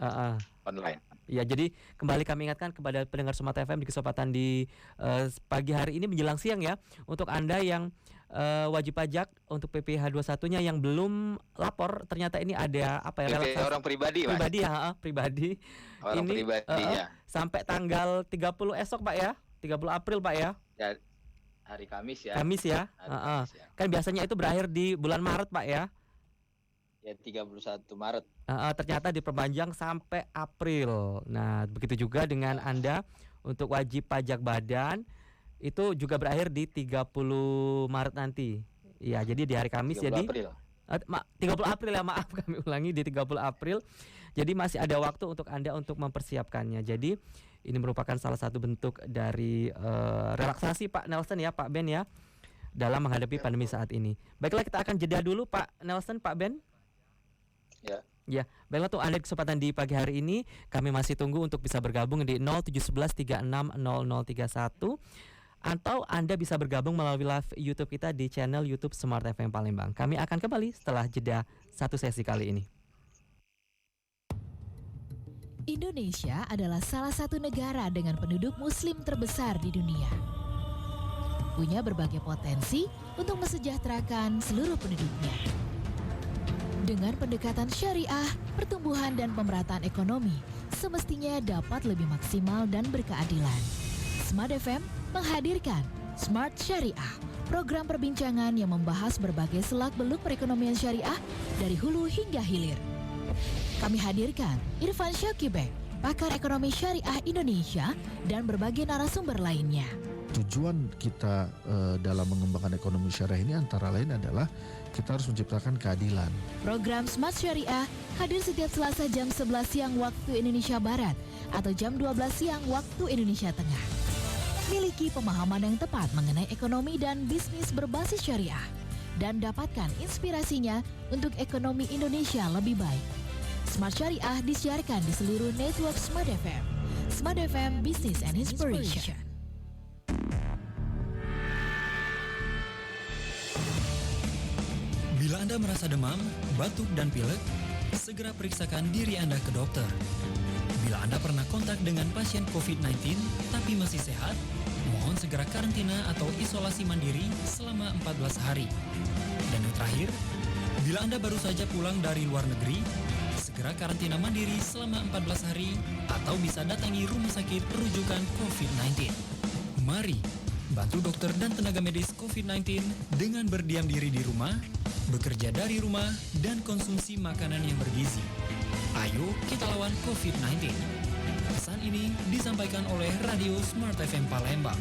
online. Ya, jadi kembali kami ingatkan kepada pendengar Smart FM di kesempatan di pagi hari ini menjelang siang ya, untuk Anda yang wajib pajak untuk PPh 21-nya yang belum lapor, ternyata ini ada apa ya? PPh orang pribadi, Mas. Pribadi ya, pribadi. Orang ini pribadi ya. Sampai tanggal 30 esok Pak ya, 30 April Pak ya. Ya, hari Kamis ya. Kamis ya. Kamis ya. Kan biasanya itu berakhir di bulan Maret Pak ya. Ya, 31 Maret. Ternyata diperpanjang sampai April. Nah, begitu juga dengan Anda untuk wajib pajak badan itu juga berakhir di 30 Maret nanti. Ya, jadi di hari Kamis 30 jadi April. 30 April ya, maaf kami ulangi, di 30 April. Jadi masih ada waktu untuk Anda untuk mempersiapkannya. Jadi ini merupakan salah satu bentuk dari relaksasi Pak Nelson ya, Pak Ben ya, dalam menghadapi pandemi saat ini. Baiklah, kita akan jeda dulu Pak Nelson, Pak Ben. Ya. Ya, baiklah tuh Anda kesempatan di pagi hari ini kami masih tunggu untuk bisa bergabung di 0711 36 0031, atau Anda bisa bergabung melalui live YouTube kita di channel YouTube Smart FM Palembang. Kami akan kembali setelah jeda satu sesi kali ini. Indonesia adalah salah satu negara dengan penduduk muslim terbesar di dunia. Punya berbagai potensi untuk mesejahterakan seluruh penduduknya. Dengan pendekatan syariah, pertumbuhan dan pemerataan ekonomi semestinya dapat lebih maksimal dan berkeadilan. Smart FM menghadirkan Smart Syariah, program perbincangan yang membahas berbagai selak-beluk perekonomian syariah dari hulu hingga hilir. Kami hadirkan Irfan Syakibek, pakar ekonomi syariah Indonesia, dan berbagai narasumber lainnya. Tujuan kita dalam mengembangkan ekonomi syariah ini antara lain adalah kita harus menciptakan keadilan. Program Smart Syariah hadir setiap Selasa jam 11 siang waktu Indonesia Barat atau jam 12 siang waktu Indonesia Tengah. Miliki pemahaman yang tepat mengenai ekonomi dan bisnis berbasis syariah, dan dapatkan inspirasinya untuk ekonomi Indonesia lebih baik. Smart Syariah disiarkan di seluruh network Smart FM. Smart FM Business and Inspiration. Bila Anda merasa demam, batuk, dan pilek, segera periksakan diri Anda ke dokter. Bila Anda pernah kontak dengan pasien COVID-19 tapi masih sehat, mohon segera karantina atau isolasi mandiri selama 14 hari. Dan yang terakhir, bila Anda baru saja pulang dari luar negeri, segera karantina mandiri selama 14 hari atau bisa datangi rumah sakit rujukan COVID-19. Mari bantu dokter dan tenaga medis COVID-19 dengan berdiam diri di rumah, bekerja dari rumah, dan konsumsi makanan yang bergizi. Ayo kita lawan COVID-19. Pesan ini disampaikan oleh Radio Smart FM Palembang.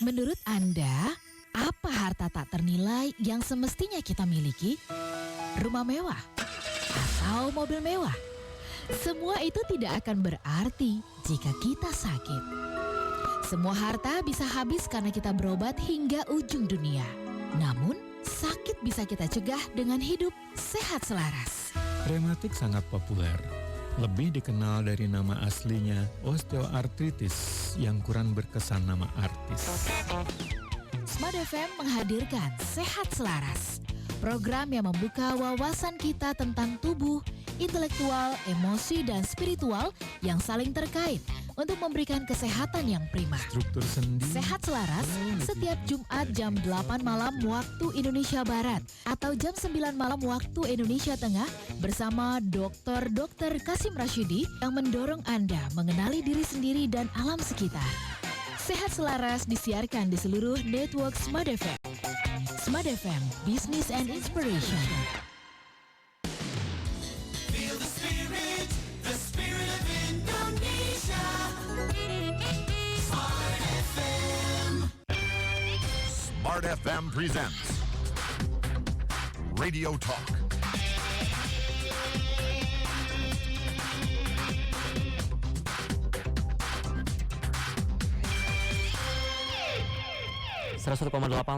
Menurut Anda, apa harta tak ternilai yang semestinya kita miliki? Rumah mewah atau mobil mewah? Semua itu tidak akan berarti jika kita sakit. Semua harta bisa habis karena kita berobat hingga ujung dunia. Namun, sakit bisa kita cegah dengan hidup sehat selaras. Rematik sangat populer. Lebih dikenal dari nama aslinya osteoartritis yang kurang berkesan nama artis. Smart FM menghadirkan Sehat Selaras, program yang membuka wawasan kita tentang tubuh, intelektual, emosi, dan spiritual yang saling terkait untuk memberikan kesehatan yang prima. Struktur sendi. Sehat Selaras setiap Jumat jam 8 malam waktu Indonesia Barat atau jam 9 malam waktu Indonesia Tengah bersama Dr. Kasim Rashidi yang mendorong Anda mengenali diri sendiri dan alam sekitar. Sehat Selaras disiarkan di seluruh network Smart FM. Smart FM, Business and Inspiration. Feel the spirit of Indonesia. Smart FM. Smart FM presents Radio Talk. .8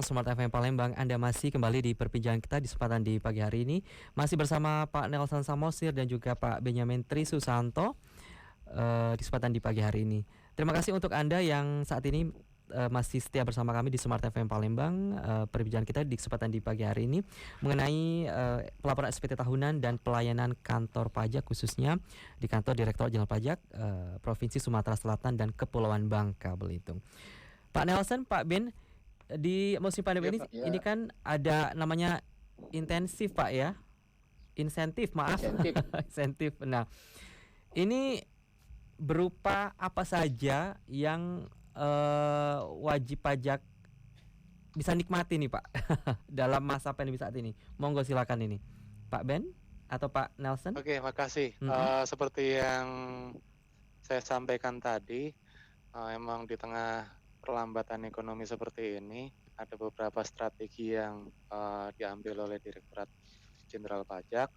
Smart FM Palembang. Anda masih kembali di perbincangan kita di kesempatan di pagi hari ini. Masih bersama Pak Nelson Samosir dan juga Pak Benyamin Trisusanto di kesempatan di pagi hari ini. Terima kasih untuk Anda yang saat ini masih setia bersama kami di Smart FM Palembang. Perbincangan kita di kesempatan di pagi hari ini mengenai pelaporan SPT tahunan dan pelayanan kantor pajak, khususnya di kantor Direktorat Jenderal Pajak Provinsi Sumatera Selatan dan Kepulauan Bangka Belitung. Pak Nelson, Pak Ben, di musim pandemi ini kan ada namanya intensif Pak ya, insentif. Nah, ini berupa apa saja yang wajib pajak bisa nikmati nih Pak dalam masa pandemi saat ini? Monggo silakan ini Pak Ben atau Pak Nelson. Oke, makasih. Seperti yang saya sampaikan tadi, emang di tengah perlambatan ekonomi seperti ini, ada beberapa strategi yang diambil oleh Direktorat Jenderal Pajak.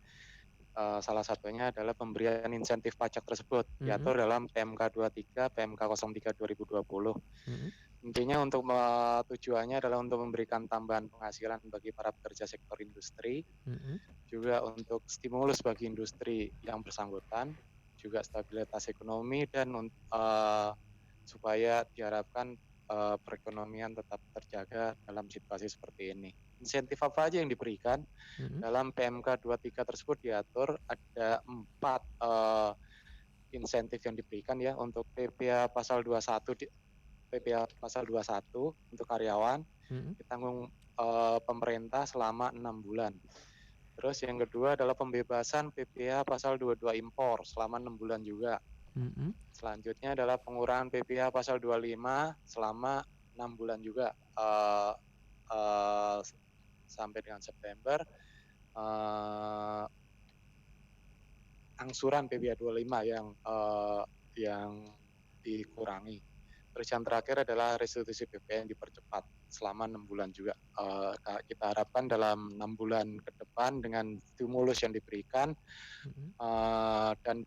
Salah satunya adalah pemberian insentif pajak tersebut, diatur dalam PMK 23, PMK 03 2020. Intinya untuk tujuannya adalah untuk memberikan tambahan penghasilan bagi para pekerja sektor industri, juga untuk stimulus bagi industri yang bersangkutan, juga stabilitas ekonomi, dan supaya diharapkan perekonomian tetap terjaga dalam situasi seperti ini. Insentif apa aja yang diberikan? Dalam PMK 23 tersebut diatur ada 4 insentif yang diberikan ya, untuk PPh pasal 21 untuk karyawan ditanggung pemerintah selama 6 bulan. Terus yang kedua adalah pembebasan PPh pasal 22 impor selama 6 bulan juga. Selanjutnya adalah pengurangan PPh pasal 25 selama 6 bulan juga sampai dengan September. Angsuran PPh 25 yang dikurangi. Terus yang terakhir adalah restitusi PPh yang dipercepat selama 6 bulan juga. Kita harapkan dalam 6 bulan ke depan dengan stimulus yang diberikan dan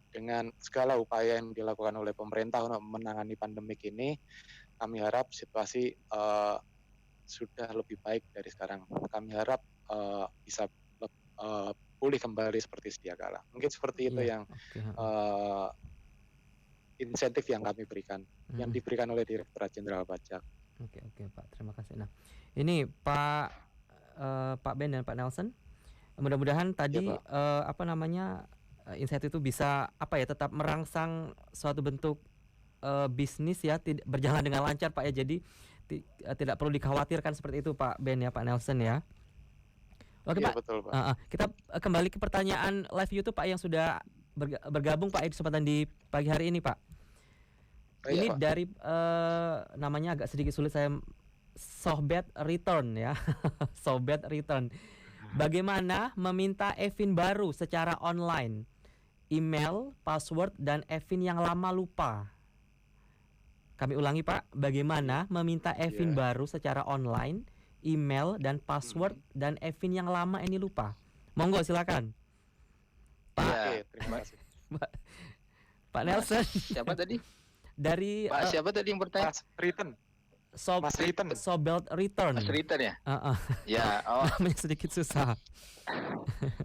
dengan segala upaya yang dilakukan oleh pemerintah untuk menangani pandemik ini, kami harap situasi sudah lebih baik dari sekarang. Kami harap bisa pulih kembali seperti sedia kala. Mungkin seperti itu yang insentif yang kami berikan, yang diberikan oleh Direktorat Jenderal Pajak. Oke Pak, terima kasih. Nah, ini Pak Ben dan Pak Nelson, mudah-mudahan tadi insentif itu bisa tetap merangsang suatu bentuk bisnis ya, berjalan dengan lancar Pak ya. Jadi tidak perlu dikhawatirkan seperti itu Pak Ben ya, Pak Nelson ya. Oke Pak. Betul, Pak. Kita kembali ke pertanyaan live YouTube Pak yang sudah bergabung Pak di kesempatan di pagi hari ini Pak. Ini Pak. Dari namanya agak sedikit sulit saya, Sohbet Return ya. Sohbet Return. Bagaimana meminta EVIN baru secara online? Email, password, dan EVIN yang lama lupa. Kami ulangi Pak, bagaimana meminta EVIN baru secara online, email dan password dan EVIN yang lama ini lupa. Monggo silakan. Oke, terima kasih. Pak Nelson. Siapa tadi? Dari Pak siapa tadi yang bertanya? Mas Riton. Sobelt Return. Mas Riton ya? Ya, namanya sedikit susah.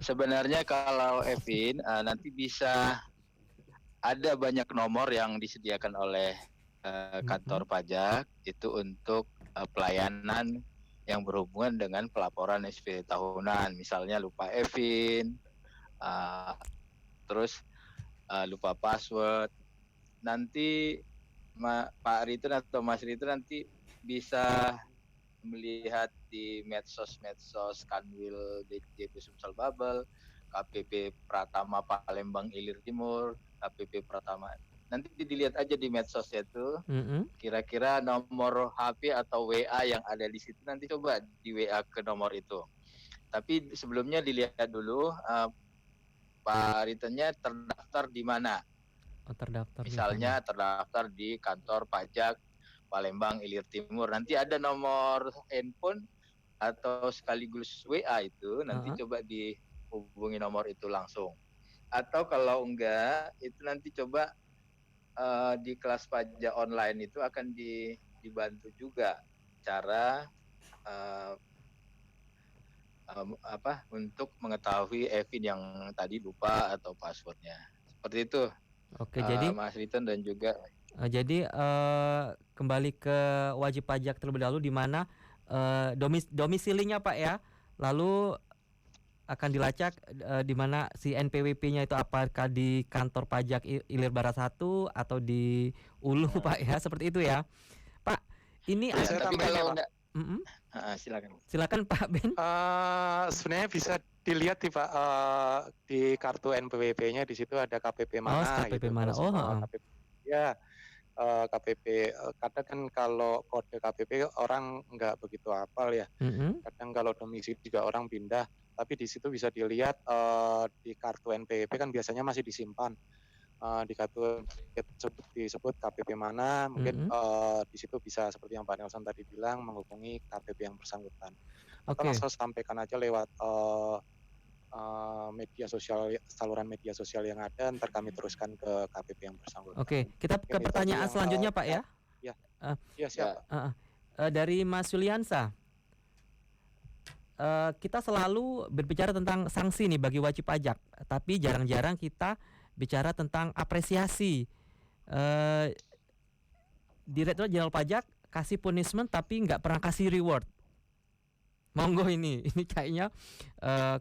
Sebenarnya kalau EVIN nanti bisa ada banyak nomor yang disediakan oleh kantor pajak itu untuk pelayanan yang berhubungan dengan pelaporan SPT tahunan, misalnya lupa EVIN, terus lupa password. Nanti Pak Riton atau Mas Riton nanti bisa melihat di medsos Kanwil DJP Sumsel Babel, KPP Pratama Palembang Ilir Timur, KPP Pratama. Nanti dilihat aja di medsosnya itu, kira-kira nomor HP atau WA yang ada di situ, nanti coba di WA ke nomor itu. Tapi sebelumnya dilihat dulu Pak Ritonnya terdaftar di mana. Misalnya terdaftar di kantor pajak Palembang Ilir Timur. Nanti ada nomor handphone atau sekaligus WA itu, nanti coba dihubungi nomor itu langsung. Atau kalau enggak, itu nanti coba di kelas pajak online itu akan dibantu juga cara untuk mengetahui EVIN yang tadi lupa atau passwordnya. Seperti itu. Oke, jadi Mas Riton dan juga jadi kembali ke wajib pajak terlebih dahulu di mana domisilinya Pak ya. Lalu akan dilacak di mana si NPWP-nya itu, apakah di kantor pajak Ilir Barat 1 atau di Ulu Pak ya, seperti itu ya. Pak, ini tapi kalau enggak silakan Pak Ben. Sebenarnya bisa dilihat di Pak di kartu NPWP-nya, di situ ada KPP mana KPP gitu. mana? KPP, ya KPP. Kadang kan kalau kode KPP orang nggak begitu hafal ya. Kadang kalau domisili juga orang pindah. Tapi di situ bisa dilihat di kartu NPWP kan biasanya masih disimpan. Di kartu disebut KPP mana, mungkin di situ bisa seperti yang Pak Nelson tadi bilang, menghubungi KPP yang bersangkutan. Atau langsung sampaikan aja lewat media sosial, saluran media sosial yang ada, ntar kami teruskan ke KPP yang bersangkutan. Oke, kita ke pertanyaan selanjutnya Pak ya. Ya siap. Dari Mas Yuliansa. Kita selalu berbicara tentang sanksi nih bagi wajib pajak, tapi jarang-jarang kita bicara tentang apresiasi. Direktur Jenderal Pajak kasih punishment tapi nggak pernah kasih reward. Monggo ini kayaknya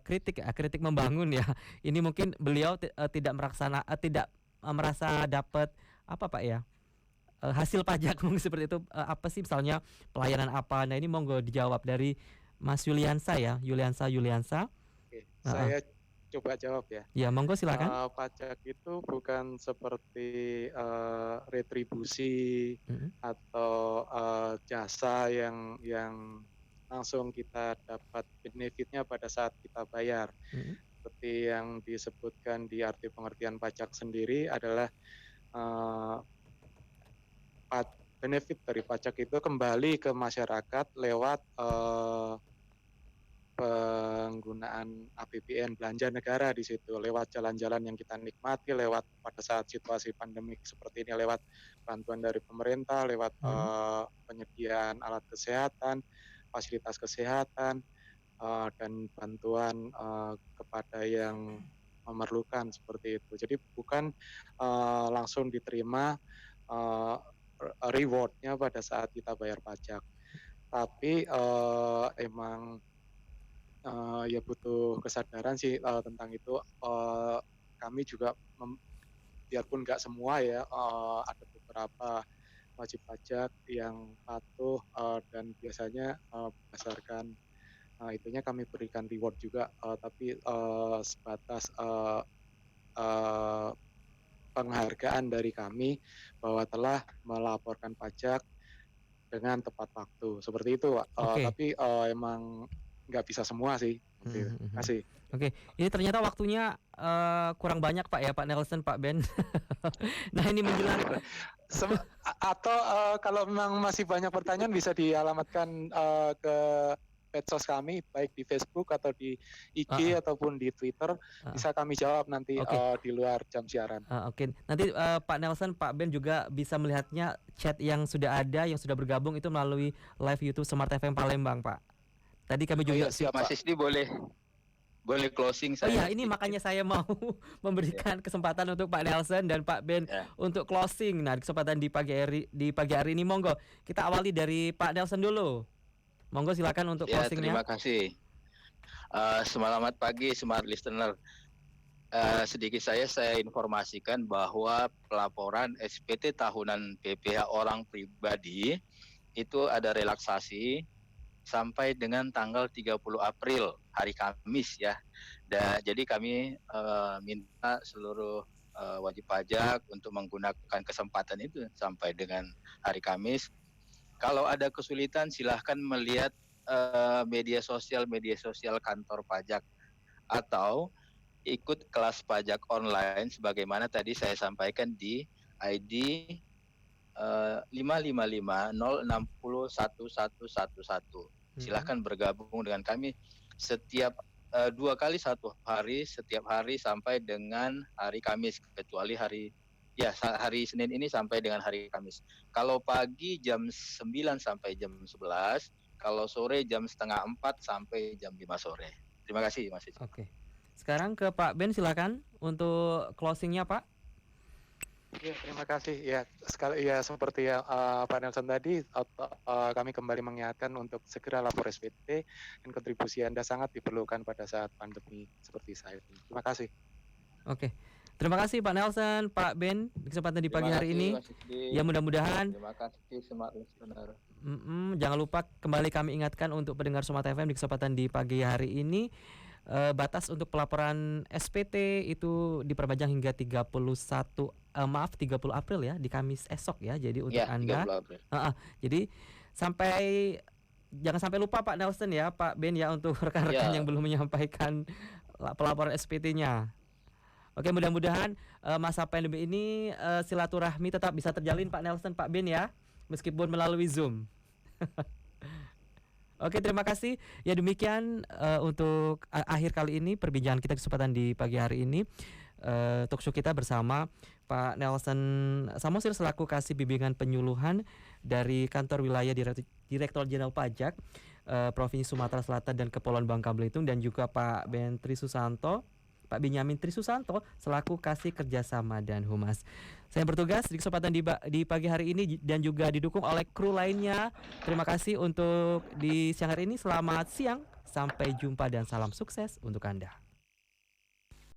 kritik membangun ya. Ini mungkin beliau tidak merasa dapat apa Pak ya, hasil pajak mungkin seperti itu. Apa sih misalnya pelayanan apa? Nah ini monggo dijawab dari Mas Yuliansa ya, Yuliansa. Oke, saya coba jawab ya. Ya, monggo silakan. Pajak itu bukan seperti retribusi atau jasa yang langsung kita dapat benefitnya pada saat kita bayar. Seperti yang disebutkan di arti pengertian pajak sendiri adalah benefit dari pajak itu kembali ke masyarakat lewat penggunaan APBN, belanja negara di situ, lewat jalan-jalan yang kita nikmati, lewat pada saat situasi pandemik seperti ini, lewat bantuan dari pemerintah, lewat penyediaan alat kesehatan, fasilitas kesehatan, dan bantuan kepada yang memerlukan seperti itu. Jadi bukan langsung diterima rewardnya pada saat kita bayar pajak, tapi emang ya butuh kesadaran sih tentang itu. Kami juga biarpun nggak semua ya, ada beberapa wajib pajak yang patuh dan biasanya berdasarkan itunya kami berikan reward juga, tapi sebatas penghargaan dari kami bahwa telah melaporkan pajak dengan tepat waktu, seperti itu. Tapi emang nggak bisa semua sih. Terima kasih. Oke, ini ternyata waktunya kurang banyak Pak ya, Pak Nelson, Pak Ben. Nah ini menjelang Atau kalau memang masih banyak pertanyaan bisa dialamatkan ke medsos kami, baik di Facebook atau di IG ataupun di Twitter, bisa kami jawab nanti di luar jam siaran. Oke, nanti Pak Nelson, Pak Ben juga bisa melihatnya chat yang sudah ada, yang sudah bergabung itu melalui live YouTube Smart FM Palembang, Pak. Tadi kami juga siap, Mas Isdi boleh closing Oh saya. iya, ini makanya saya mau memberikan kesempatan untuk Pak Nelson dan Pak Ben untuk closing. Nah, kesempatan di pagi hari ini monggo kita awali dari Pak Nelson dulu. Monggo silakan untuk closingnya. Terima kasih. Selamat pagi smart listener. Sedikit saya informasikan bahwa pelaporan SPT tahunan PPH orang pribadi itu ada relaksasi sampai dengan tanggal 30 April hari Kamis ya. Jadi kami minta seluruh wajib pajak untuk menggunakan kesempatan itu sampai dengan hari Kamis. Kalau ada kesulitan silahkan melihat media sosial kantor pajak atau ikut kelas pajak online sebagaimana tadi saya sampaikan di ID 55506011111. Silahkan bergabung dengan kami setiap 2 kali 1 hari, setiap hari sampai dengan hari Kamis, kecuali hari Senin ini sampai dengan hari Kamis. Kalau pagi jam 9 sampai jam 11, kalau sore jam 3:30 sampai jam 5 sore. Terima kasih Mas. Oke. Sekarang ke Pak Ben silakan untuk closingnya Pak. Ya, terima kasih. Ya, seperti yang Pak Nelson tadi, kami kembali mengingatkan untuk segera lapor SPT dan kontribusi Anda sangat diperlukan pada saat pandemi seperti saat ini. Terima kasih. Oke. Terima kasih Pak Nelson, Pak Ben di kesempatan di pagi hari ini. Ya mudah-mudahan. Terima kasih Smart Listener. Jangan lupa kembali kami ingatkan untuk pendengar Smart FM di kesempatan di pagi hari ini. Batas untuk pelaporan SPT itu diperpanjang hingga 30 April ya, di Kamis esok ya. Jadi untuk Anda jadi jangan sampai lupa Pak Nelson ya, Pak Ben ya, untuk rekan-rekan yang belum menyampaikan pelaporan SPT-nya. Oke, mudah-mudahan masa pandemi ini silaturahmi tetap bisa terjalin Pak Nelson, Pak Ben ya, meskipun melalui Zoom. Oke, terima kasih. Ya demikian untuk akhir kali ini perbincangan kita kesempatan di pagi hari ini. Talkshow kita bersama Pak Nelson Samosir selaku Kasih Bimbingan Penyuluhan dari Kantor Wilayah Direktorat Jenderal Pajak Provinsi Sumatera Selatan dan Kepulauan Bangka Belitung, dan juga Pak Pak Benyamin Trisusanto selaku Kasih Kerjasama dan Humas. Saya bertugas di kesempatan di pagi hari ini dan juga didukung oleh kru lainnya. Terima kasih untuk di siang hari ini. Selamat siang, sampai jumpa dan salam sukses untuk Anda.